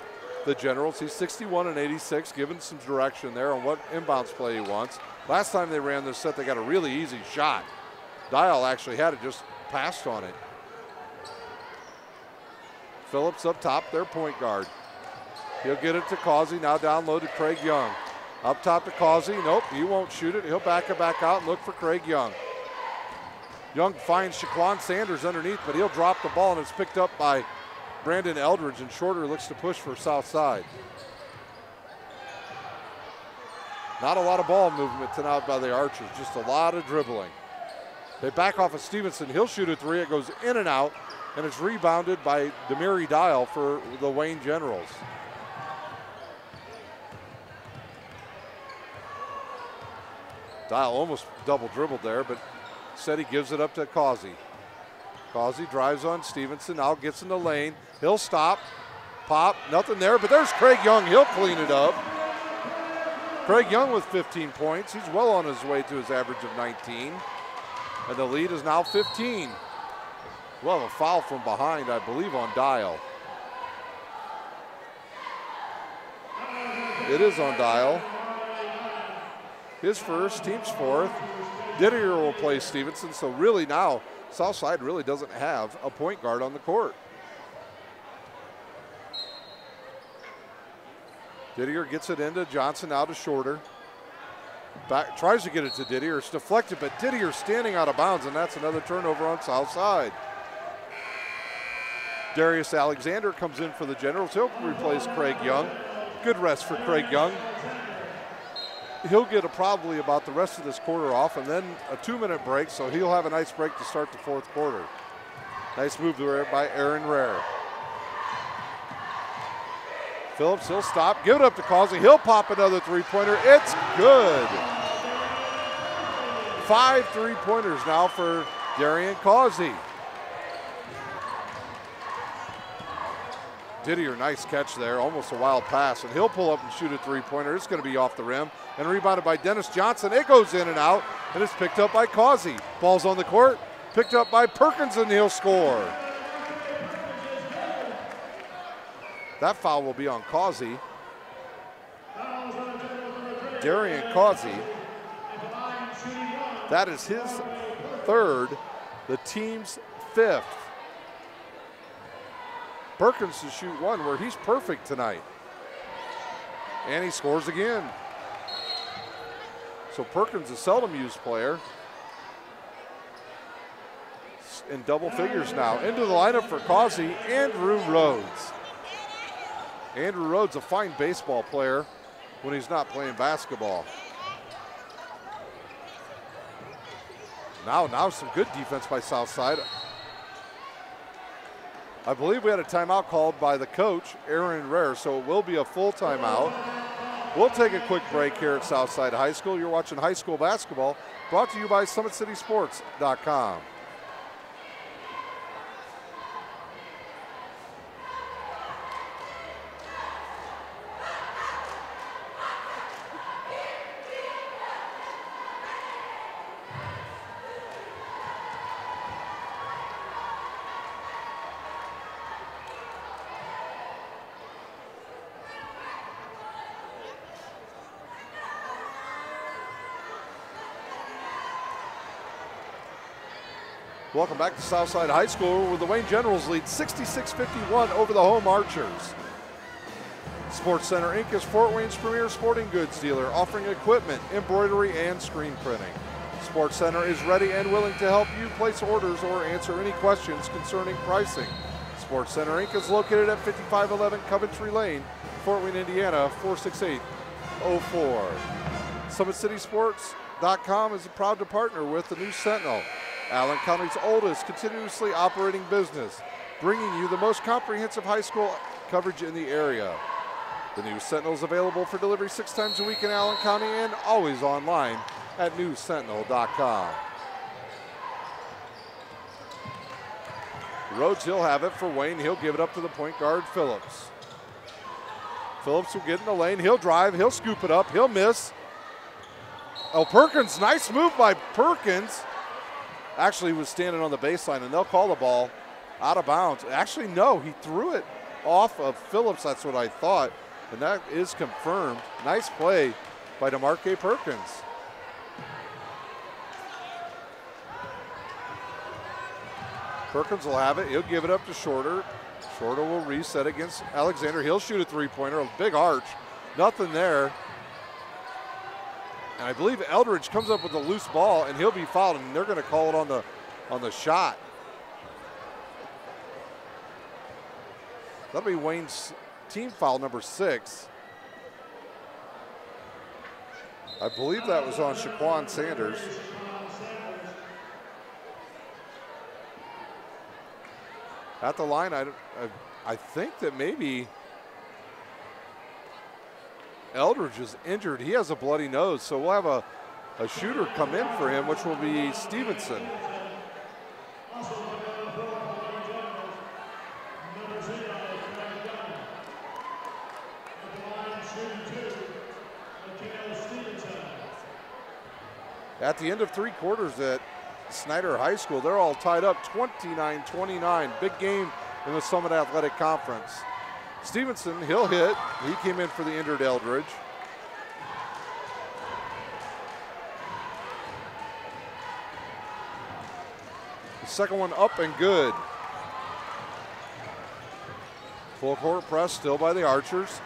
Generals. He's 61-86, giving some direction there on what inbounds play he wants. Last time they ran this set, they got a really easy shot. Dial actually had it, just passed on it. Phillips up top, their point guard. He'll get it to Causey, now down low to Craig Young. Up top to Causey, nope, he won't shoot it. He'll back it back out and look for Craig Young. Young finds Shaquan Sanders underneath, but he'll drop the ball, and it's picked up by Brandon Eldridge, and Shorter looks to push for Southside. Not a lot of ball movement tonight by the Archers, just a lot of dribbling. They back off of Stevenson. He'll shoot a three. It goes in and out, and it's rebounded by Demiri Dial for the Wayne Generals. Dial almost double dribbled there, but said he gives it up to Causey. Causey drives on Stevenson, now gets in the lane. He'll stop, pop, nothing there, but there's Craig Young. He'll clean it up. Craig Young with 15 points. He's well on his way to his average of 19. And the lead is now 15. We'll have a foul from behind, I believe, on Dial. It is on Dial. His first, team's fourth. Didier will play Stevenson, so really now Southside really doesn't have a point guard on the court. Didier gets it into Johnson, out to Shorter. Back, tries to get it to Didier. It's deflected, but Didier standing out of bounds, and that's another turnover on Southside. Darius Alexander comes in for the Generals. He'll replace Craig Young. Good rest for Craig Young. He'll get probably about the rest of this quarter off, and then a 2-minute break, so he'll have a nice break to start the fourth quarter. Nice move there by Aaron Rare. Phillips, he'll stop, give it up to Causey. He'll pop another three-pointer. It's good. 5 3-pointers now for Darian Causey. Didier, nice catch there, almost a wild pass, and he'll pull up and shoot a three-pointer. It's going to be off the rim, and rebounded by Dennis Johnson. It goes in and out, and it's picked up by Causey. Ball's on the court, picked up by Perkins, and he'll score. That foul will be on Causey. Darian Causey. That is his third, the team's fifth. Perkins to shoot one where he's perfect tonight. And he scores again. So Perkins, a seldom used player, in double figures now. Into the lineup for Causey, Andrew Rhodes. Andrew Rhodes, a fine baseball player when he's not playing basketball. Now some good defense by Southside. I believe we had a timeout called by the coach, Aaron Rare, so it will be a full timeout. We'll take a quick break here at Southside High School. You're watching high school basketball, brought to you by SummitCitySports.com. Welcome back to Southside High School, where the Wayne Generals lead 66-51 over the home Archers. Sports Center Inc. is Fort Wayne's premier sporting goods dealer, offering equipment, embroidery, and screen printing. Sports Center is ready and willing to help you place orders or answer any questions concerning pricing. Sports Center Inc. is located at 5511 Coventry Lane, Fort Wayne, Indiana, 46804. SummitCitySports.com is proud to partner with the News Sentinel, Allen County's oldest continuously operating business, bringing you the most comprehensive high school coverage in the area. The News Sentinel is available for delivery 6 times a week in Allen County and always online at newssentinel.com. Rhodes, he'll have it for Wayne. He'll give it up to the point guard, Phillips. Phillips will get in the lane. He'll drive. He'll scoop it up. He'll miss. Oh, Perkins, nice move by Perkins. Actually was standing on the baseline, and they'll call the ball out of bounds. Actually, no, he threw it off of Phillips. That's what I thought, and that is confirmed. Nice play by DeMarque Perkins. Perkins will have it. He'll give it up to Shorter. Shorter will reset against Alexander. He'll shoot a three-pointer, a big arch. Nothing there. And I believe Eldridge comes up with a loose ball, and he'll be fouled, and they're going to call it on the shot. That'll be Wayne's team foul number 6. I believe that was on Shaquan Sanders. At the line, I think that maybe Eldridge is injured. He has a bloody nose, so we'll have a shooter come in for him, which will be Stevenson. At the end of 3 quarters at Snyder High School, they're all tied up 29-29. Big game in the Summit Athletic Conference. Stevenson, he'll hit. He came in for the injured Eldridge. The second one up and good. Full court press still by the Archers.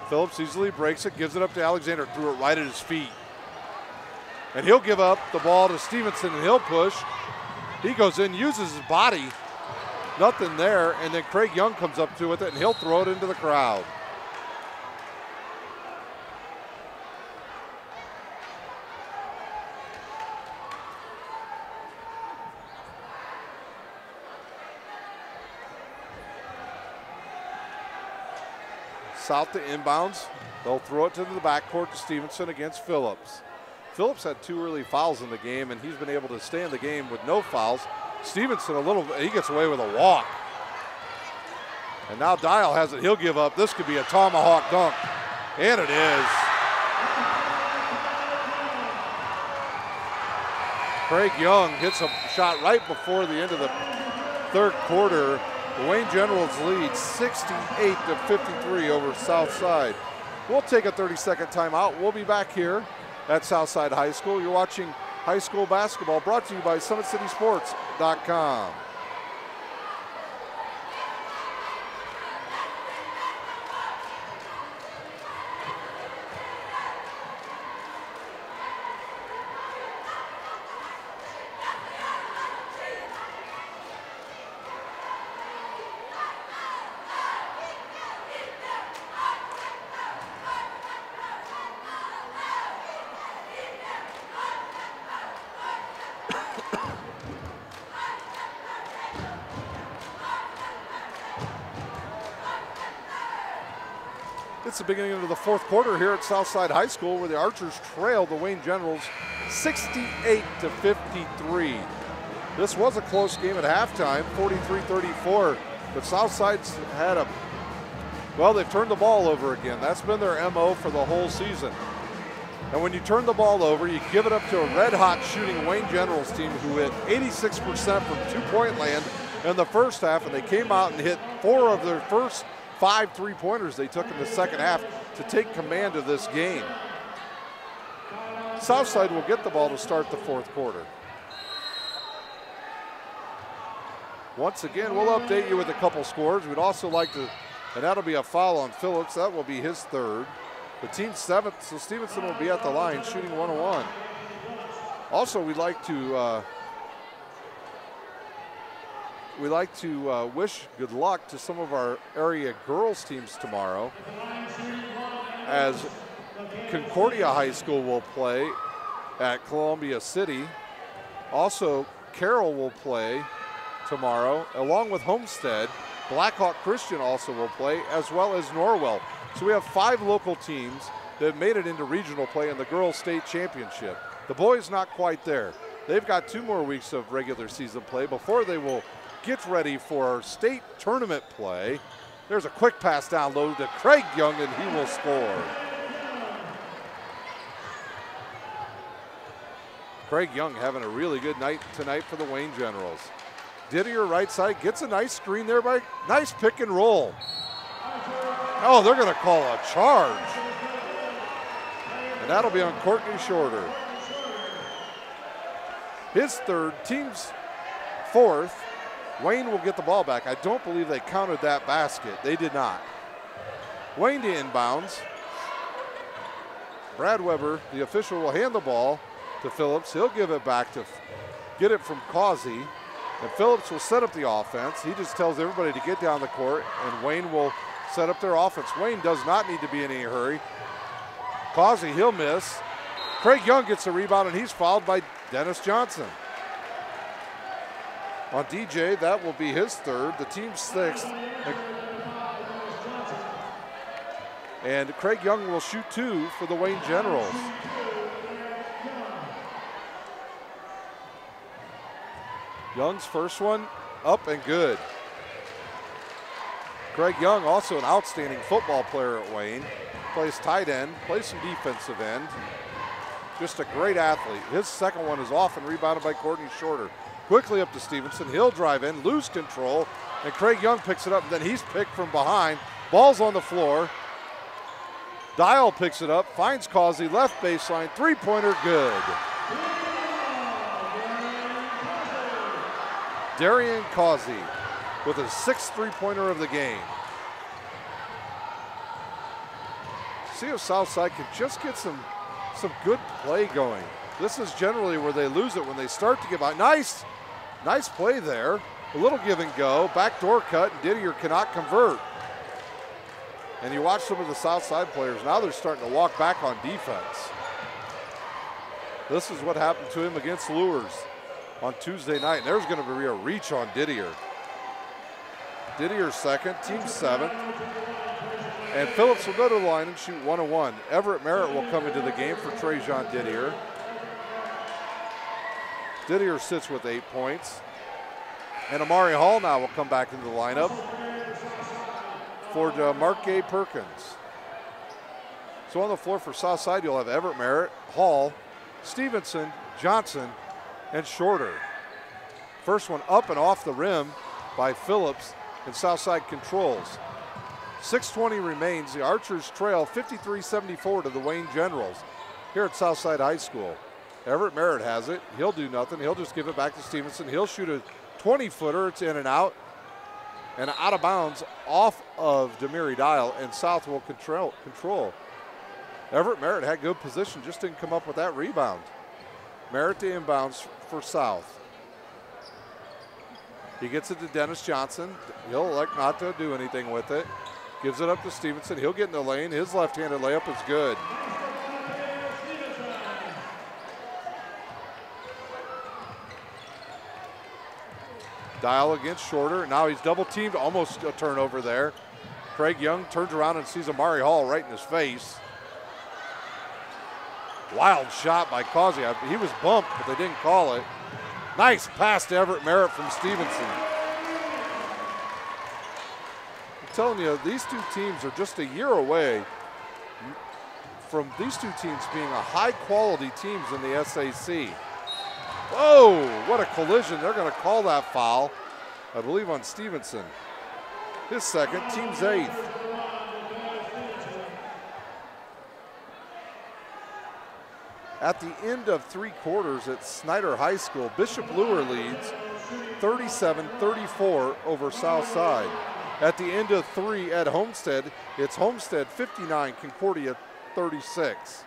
Phillips easily breaks it, gives it up to Alexander, threw it right at his feet. And he'll give up the ball to Stevenson, and he'll push. He goes in, uses his body. Nothing there, and then Craig Young comes up to it, and he'll throw it into the crowd. South to inbounds. They'll throw it to the backcourt to Stevenson against Phillips. Phillips had 2 early fouls in the game, and he's been able to stay in the game with no fouls. Stevenson he gets away with a walk. And now Dial has it, he'll give up. This could be a tomahawk dunk, and it is. Craig Young hits a shot right before the end of the 3rd quarter. The Wayne Generals lead 68-53 over Southside. We'll take a 30-second timeout. We'll be back here at Southside High School. You're watching high school basketball, brought to you by SummitCitySports.com. It's the beginning of the 4th quarter here at Southside High School, where the Archers trail the Wayne Generals 68-53. This was a close game at halftime, 43-34, but Southside's had they've turned the ball over again. That's been their MO for the whole season. And when you turn the ball over, you give it up to a red-hot shooting Wayne Generals team who hit 86% from two-point land in the first half, and they came out and hit 4 of their first 5 3-pointers they took in the second half to take command of this game. Southside will get the ball to start the 4th quarter. Once again, we'll update you with a couple scores. We'd also like to, and that'll be a foul on Phillips. That will be his 3rd. The team's 7th, so Stevenson will be at the line shooting 1-1. Also, we'd like to wish good luck to some of our area girls teams tomorrow, as Concordia High School will play at Columbia City. Also, Carroll will play tomorrow, along with Homestead. Blackhawk Christian also will play, as well as Norwell. So we have 5 local teams that made it into regional play in the girls' state championship. The boys not quite there. They've got 2 more weeks of regular season play before they will get ready for state tournament play. There's a quick pass down low to Craig Young, and he will score. Craig Young having a really good night tonight for the Wayne Generals. Didier right side gets a nice screen there by nice pick and roll. Oh, they're going to call a charge. And that'll be on Courtney Shorter. His 3rd, team's 4th. Wayne will get the ball back. I don't believe they counted that basket. They did not. Wayne to inbounds. Brad Weber, the official, will hand the ball to Phillips. He'll give it back to get it from Causey. And Phillips will set up the offense. He just tells everybody to get down the court, and Wayne will set up their offense. Wayne does not need to be in any hurry. Causey, he'll miss. Craig Young gets a rebound, and he's fouled by Dennis Johnson. On DJ, that will be his third, the team's sixth. And Craig Young will shoot 2 for the Wayne Generals. Young's first one, up and good. Craig Young, also an outstanding football player at Wayne. Plays tight end, plays some defensive end. Just a great athlete. His second one is off and rebounded by Courtney Shorter. Quickly up to Stevenson. He'll drive in, lose control, and Craig Young picks it up, and then he's picked from behind. Ball's on the floor. Dial picks it up, finds Causey, left baseline, three-pointer, good. Darian Causey with his 6th three-pointer of the game. See if Southside can just get some good play going. This is generally where they lose it when they start to give out. Nice play there. A little give and go, backdoor cut, and Didier cannot convert. And you watch some of the Southside players, now they're starting to walk back on defense. This is what happened to him against Lures on Tuesday night. And there's going to be a reach on Didier. Didier's second, team 7th. And Phillips will go to the line and shoot 1-1. Everett Merritt will come into the game for Trajan Didier. Didier sits with 8 points. And Amari Hall now will come back into the lineup for Mark Gay Perkins. So on the floor for Southside, you'll have Everett Merritt, Hall, Stevenson, Johnson, and Shorter. First one up and off the rim by Phillips, and Southside controls. 6:20 remains. The Archers trail 53-74 to the Wayne Generals here at Southside High School. Everett Merritt has it. He'll do nothing. He'll just give it back to Stevenson. He'll shoot a 20-footer. It's in and out. And out of bounds off of Demiri Dial, and South will control. Everett Merritt had good position, just didn't come up with that rebound. Merritt to inbounds for South. He gets it to Dennis Johnson. He'll elect not to do anything with it. Gives it up to Stevenson. He'll get in the lane. His left-handed layup is good. Dial against Shorter. Now he's double teamed, almost a turnover there. Craig Young turns around and sees Amari Hall right in his face. Wild shot by Causey. He was bumped, but they didn't call it. Nice pass to Everett Merritt from Stevenson. I'm telling you, these two teams are just a year away from these two teams being a high-quality teams in the SAC. Whoa, what a collision. They're going to call that foul, I believe, on Stevenson. His second, team's 8th. At the end of 3 quarters at Snyder High School, Bishop Luer leads 37-34 over Southside. At the end of 3 at Homestead, it's Homestead 59, Concordia 36.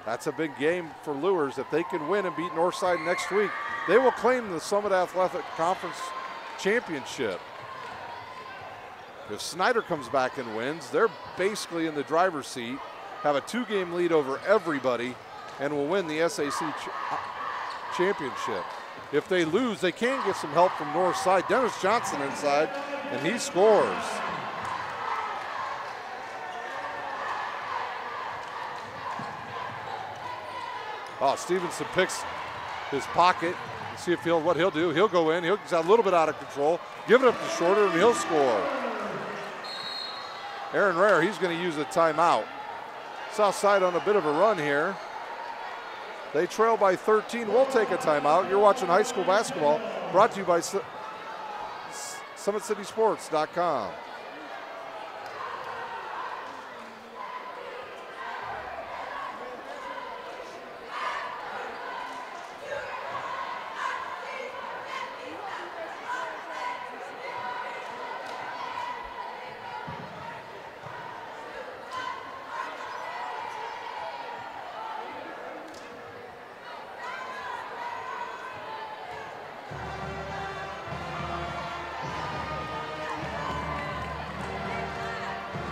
That's a big game for Lures. If they can win and beat Northside next week, they will claim the Summit Athletic Conference championship. If Snyder comes back and wins, they're basically in the driver's seat, have a 2-game lead over everybody, and will win the SAC championship. If they lose, they can get some help from Northside. Dennis Johnson inside, and he scores. Oh, Stevenson picks his pocket. See if what he'll do. He'll go in. He's a little bit out of control. Give it up to Shorter, and he'll score. Aaron Rare, he's going to use a timeout. Southside on a bit of a run here. They trail by 13. We'll take a timeout. You're watching high school basketball, brought to you by SummitCitySports.com.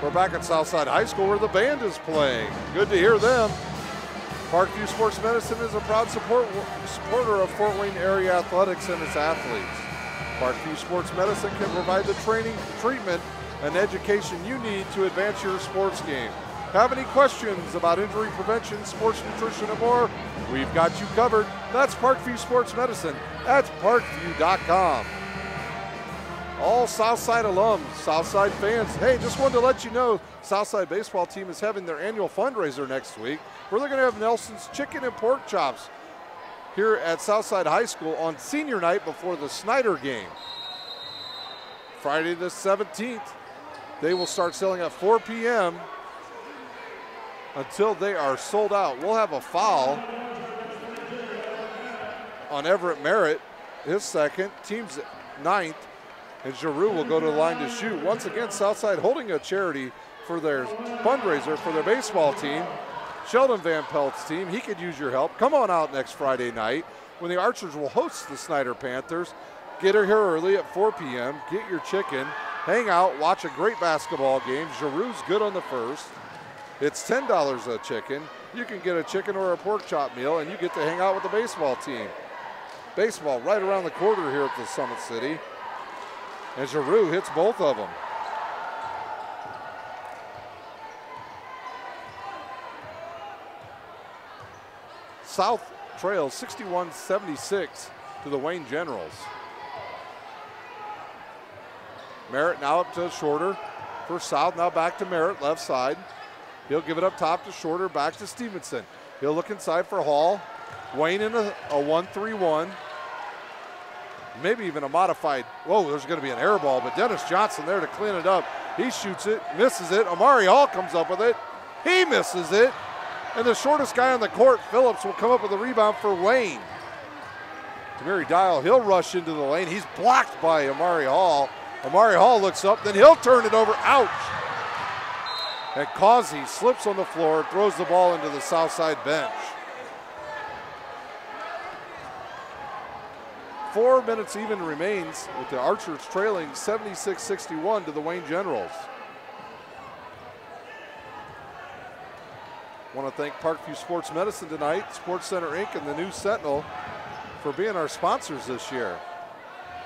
We're back at Southside High School where the band is playing. Good to hear them. Parkview Sports Medicine is a proud supporter of Fort Wayne area athletics and its athletes. Parkview Sports Medicine can provide the training, treatment, and education you need to advance your sports game. Have any questions about injury prevention, sports nutrition, and more? We've got you covered. That's Parkview Sports Medicine at parkview.com. All Southside alums, Southside fans, hey, just wanted to let you know Southside baseball team is having their annual fundraiser next week where they're going to have Nelson's Chicken and Pork Chops here at Southside High School on senior night before the Snyder game. Friday the 17th, they will start selling at 4 p.m. until they are sold out. We'll have a foul on Everett Merritt, his second, team's ninth, and Giroux will go to the line to shoot. Once again, Southside holding a charity for their fundraiser for their baseball team. Sheldon Van Pelt's team, he could use your help. Come on out next Friday night when the Archers will host the Snyder Panthers. Get her here early at 4 p.m., get your chicken, hang out, watch a great basketball game. Giroux's good on the first. It's $10 a chicken. You can get a chicken or a pork chop meal, and you get to hang out with the baseball team. Baseball right around the corner here at the Summit City. And Giroux hits both of them. South trails 61-76 to the Wayne Generals. Merritt now up to Shorter for South, now back to Merritt, left side. He'll give it up top to Shorter, back to Stevenson. He'll look inside for Hall. Wayne in a 1-3-1. Maybe even a modified, whoa, there's going to be an air ball, but Dennis Johnson there to clean it up. He shoots it, misses it. Amari Hall comes up with it. He misses it. And the shortest guy on the court, Phillips, will come up with a rebound for Wayne. Tamiri Dial, he'll rush into the lane. He's blocked by Amari Hall. Amari Hall looks up, then he'll turn it over. Ouch. And Causey slips on the floor, throws the ball into the Southside bench. 4 minutes even remains with the Archers trailing 76-61 to the Wayne Generals. Want to thank Parkview Sports Medicine tonight, Sports Center Inc. and the News Sentinel for being our sponsors this year.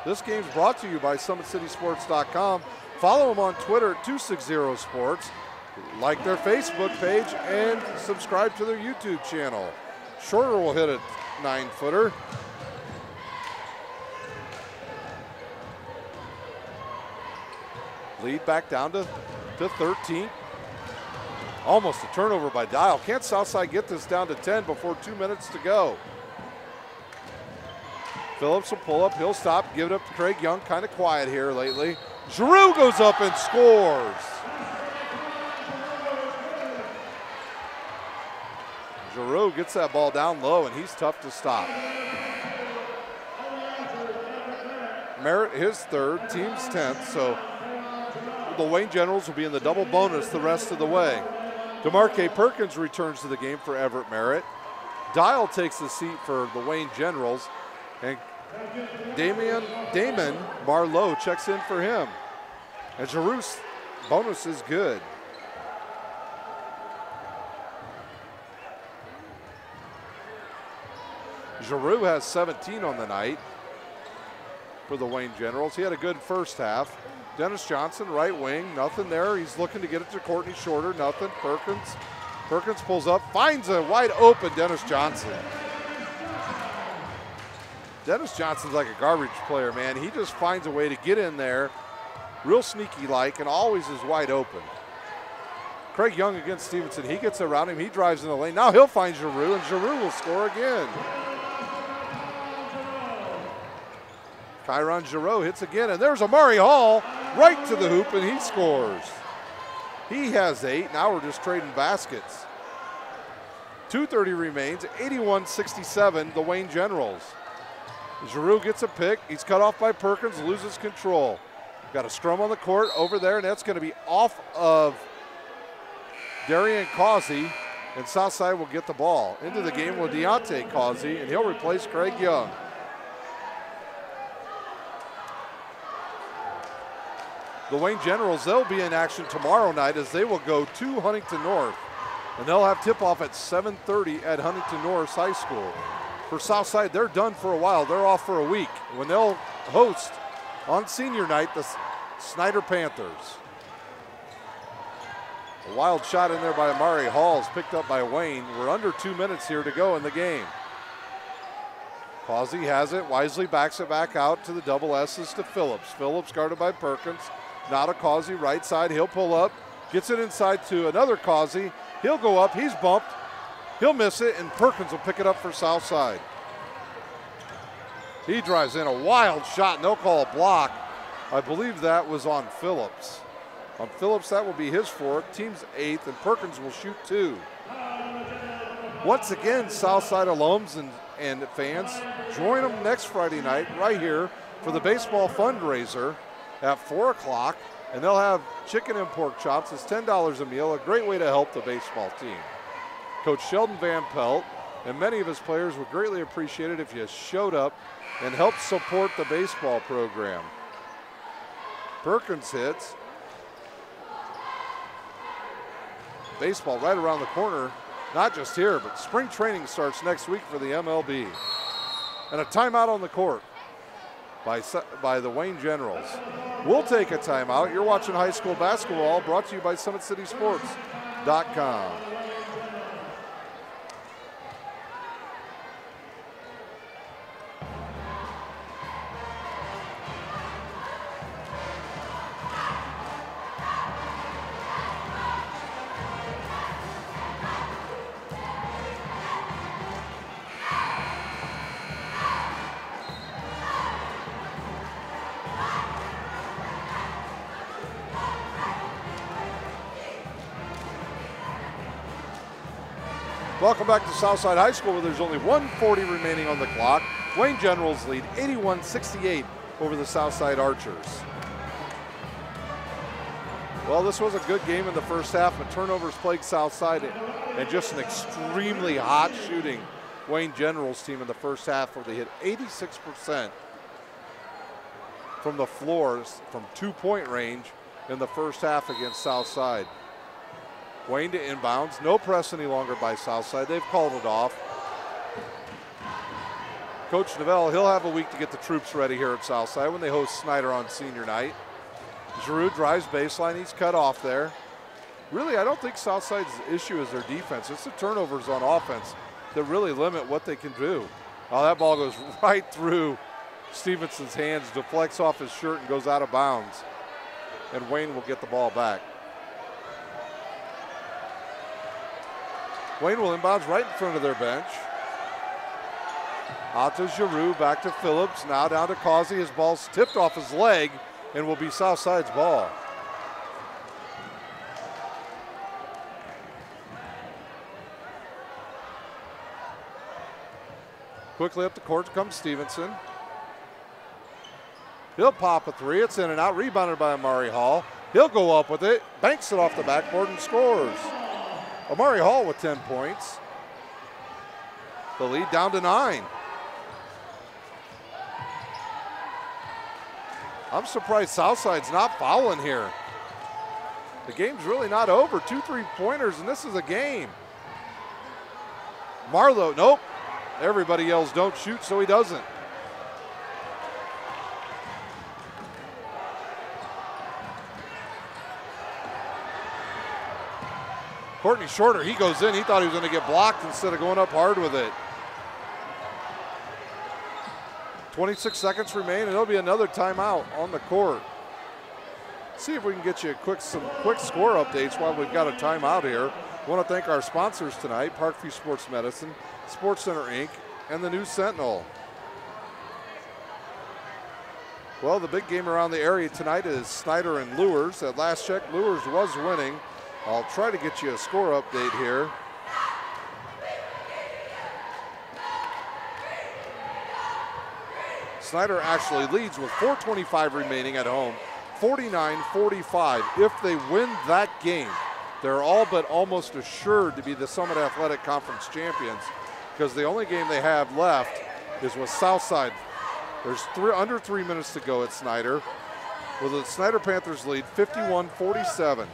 This game's brought to you by SummitCitySports.com. Follow them on Twitter at 260sports. Like their Facebook page and subscribe to their YouTube channel. Shorter will hit a 9-footer. Lead back down to 13. Almost a turnover by Dial. Can't Southside get this down to 10 before 2 minutes to go? Phillips will pull up, he'll stop, give it up to Craig Young, kind of quiet here lately. Giroux goes up and scores. Giroux gets that ball down low, and he's tough to stop. Merritt, his third, team's 10th, so the Wayne Generals will be in the double bonus the rest of the way. DeMarque Perkins returns to the game for Everett Merritt. Dial takes the seat for the Wayne Generals, and Damon Marlowe checks in for him. And Giroux's bonus is good. Giroux has 17 on the night for the Wayne Generals. He had a good first half. Dennis Johnson, right wing, nothing there. He's looking to get it to Courtney Shorter, nothing. Perkins pulls up, finds a wide open Dennis Johnson. Dennis Johnson's like a garbage player, man. He just finds a way to get in there, real sneaky-like, and always is wide open. Craig Young against Stevenson. He gets around him. He drives in the lane. Now he'll find Giroux, and Giroux will score again. Kyron Giroux hits again, and there's Amari Hall right to the hoop, and he scores. He has 8. Now we're just trading baskets. 2:30 remains, 81-67, the Wayne Generals. Giroux gets a pick. He's cut off by Perkins, loses control. Got a scrum on the court over there, and that's going to be off of Darian Causey, and Southside will get the ball. Into the game with Deontay Causey, and he'll replace Craig Young. The Wayne Generals, they'll be in action tomorrow night as they will go to Huntington North. And they'll have tip-off at 7:30 at Huntington North High School. For Southside, they're done for a while. They're off for a week when they'll host on senior night, the Snyder Panthers. A wild shot in there by Amari Hall is picked up by Wayne. We're under 2 minutes here to go in the game. Causey has it, wisely backs it back out to the double S's to Phillips. Phillips guarded by Perkins. Now to Causey, right side, he'll pull up. Gets it inside to another Causey. He'll go up, he's bumped. He'll miss it, and Perkins will pick it up for Southside. He drives in a wild shot, and they'll call a block. I believe that was on Phillips. On Phillips, that will be his fourth. Team's eighth, and Perkins will shoot 2. Once again, Southside alums and fans, join them next Friday night right here for the baseball fundraiser at 4 o'clock, and they'll have chicken and pork chops. It's $10 a meal, a great way to help the baseball team. Coach Sheldon Van Pelt and many of his players would greatly appreciate it if you showed up and helped support the baseball program. Perkins hits. Baseball right around the corner, not just here, but spring training starts next week for the MLB. And a timeout on the court by the Wayne Generals. We'll take a timeout. You're watching high school basketball, brought to you by SummitCitySports.com. Welcome back to Southside High School, where there's only 1:40 remaining on the clock. Wayne Generals lead 81-68 over the Southside Archers. Well, this was a good game in the first half, but turnovers plagued Southside and just an extremely hot shooting Wayne Generals team in the first half, where they hit 86% from the floors from 2-point range in the first half against Southside. Wayne to inbounds, no press any longer by Southside. They've called it off. Coach Novell, he'll have a week to get the troops ready here at Southside when they host Snyder on senior night. Giroux drives baseline, he's cut off there. Really, I don't think Southside's issue is their defense. It's the turnovers on offense that really limit what they can do. Oh, that ball goes right through Stevenson's hands, deflects off his shirt and goes out of bounds. And Wayne will get the ball back. Wayne will inbounds right in front of their bench. Out to Giroux, back to Phillips, now down to Causey. His ball's tipped off his leg and will be Southside's ball. Quickly up the court comes Stevenson. He'll pop a three, it's in and out, rebounded by Amari Hall. He'll go up with it, banks it off the backboard and scores. Amari Hall with 10 points. The lead down to 9. I'm surprised Southside's not fouling here. The game's really not over. 2 3-pointers, and this is a game. Marlowe, nope. Everybody yells don't shoot, so he doesn't. Courtney Shorter, he goes in. He thought he was going to get blocked instead of going up hard with it. 26 seconds remain, and there'll be another timeout on the court. See if we can get you some quick score updates while we've got a timeout here. I want to thank our sponsors tonight, Parkview Sports Medicine, Sports Center Inc., and the News Sentinel. Well, the big game around the area tonight is Snyder and Lures. At last check, Lures was winning. I'll try to get you a score update here. Snyder actually leads with 4:25 remaining at home, 49-45. If they win that game, they're all but almost assured to be the Summit Athletic Conference champions, because the only game they have left is with Southside. There's under 3 minutes to go at Snyder, with the Snyder Panthers lead 51-47.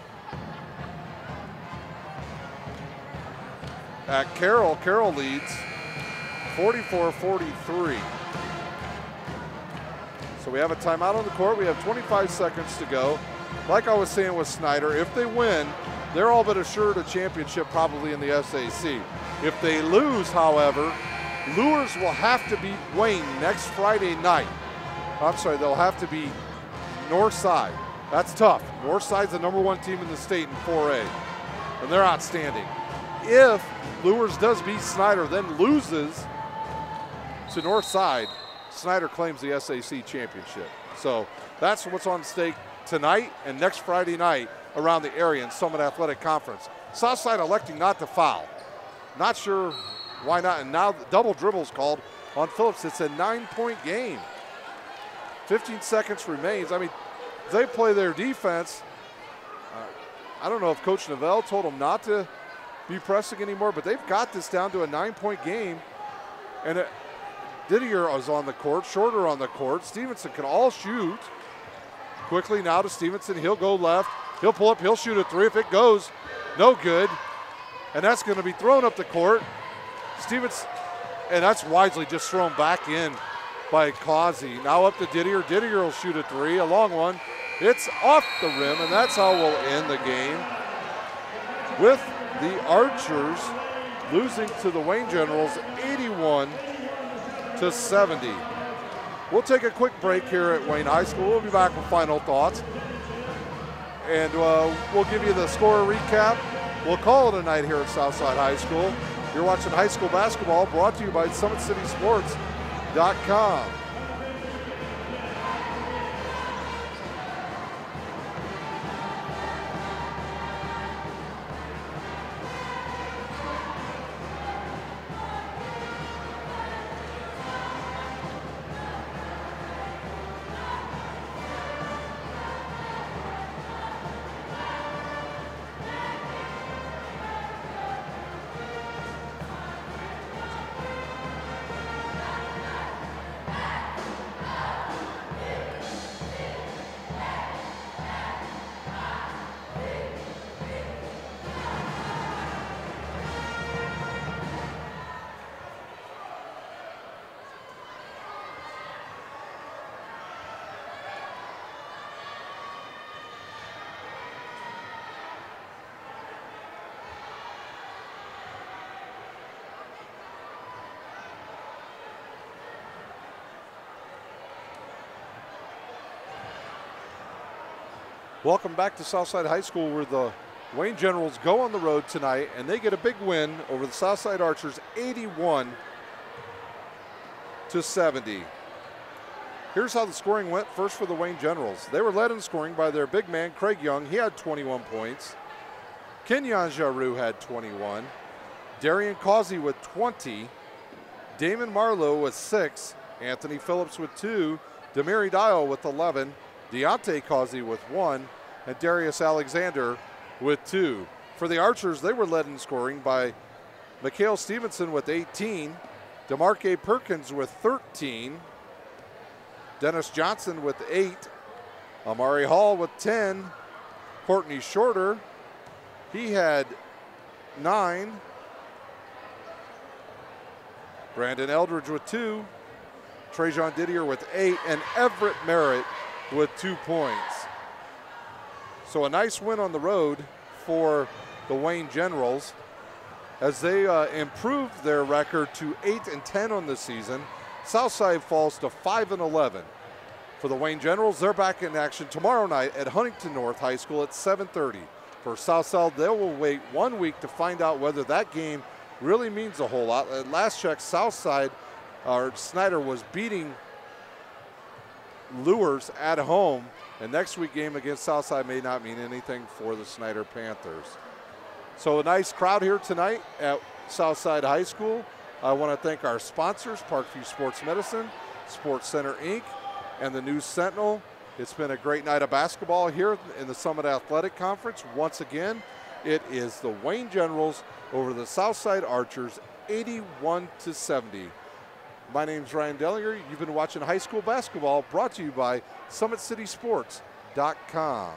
At Carroll leads 44-43. So So we have a timeout on the court. We have 25 seconds to go. Like I was saying with Snyder, if they win, they're all but assured a championship probably in the SAC. If they lose, however, Lures will have to beat Wayne next Friday night. I'm sorry, they'll have to beat Northside. That's tough. Northside's the #1 team in the state in 4A, and they're outstanding. If Lures does beat Snyder, then loses to Northside, Snyder claims the SAC championship. So that's what's on stake tonight and next Friday night around the area in Summit Athletic Conference. Southside electing not to foul. Not sure why not, and now the double dribbles called on Phillips. It's a 9-point game. 15 seconds remains. I mean, they play their defense. I don't know if Coach Novell told them not to be pressing anymore, but they've got this down to a 9-point game. And Didier is on the court, Shorter on the court. Stevenson can all shoot. Quickly now to Stevenson. He'll go left. He'll pull up. He'll shoot a three. If it goes, no good. And that's going to be thrown up the court. Stevens, and that's wisely just thrown back in by Causey. Now up to Didier. Didier will shoot a three, a long one. It's off the rim, and that's how we'll end the game, with the Archers losing to the Wayne Generals 81-70. We'll take a quick break here at Wayne High School. We'll be back with final thoughts, and we'll give you the score recap. We'll call it a night here at Southside High School. You're watching high school basketball, brought to you by SummitCitySports.com. Welcome back to Southside High School, where the Wayne Generals go on the road tonight, and they get a big win over the Southside Archers, 81-70. Here's how the scoring went. First for the Wayne Generals. They were led in scoring by their big man, Craig Young. He had 21 points. Kenyon Jaru had 21. Darian Causey with 20. Damon Marlowe with 6. Anthony Phillips with 2. Demiri Dial with 11. Deontay Causey with 1, and Darius Alexander with 2. For the Archers, they were led in scoring by Mikhail Stevenson with 18, DeMarque Perkins with 13, Dennis Johnson with 8, Amari Hall with 10, Courtney Shorter, he had 9, Brandon Eldridge with 2, Trajan Didier with 8, and Everett Merritt with 2 points. So a nice win on the road for the Wayne Generals as they improved their record to 8-10 on the season. Southside falls to 5-11. For the Wayne Generals, they're back in action tomorrow night at Huntington North High School at 7:30. For Southside, they will wait 1 week to find out whether that game really means a whole lot. At last check, Southside, or Snyder, was beating Lures at home, and next week game against Southside may not mean anything for the Snyder Panthers. So a nice crowd here tonight at Southside High School. I want to thank our sponsors, Parkview Sports Medicine, Sports Center Inc., and the News Sentinel. It's been a great night of basketball here in the Summit Athletic Conference. Once again, it is the Wayne Generals over the Southside Archers, 81-70. My name's Ryan Dellinger. You've been watching high school basketball, brought to you by SummitCitySports.com.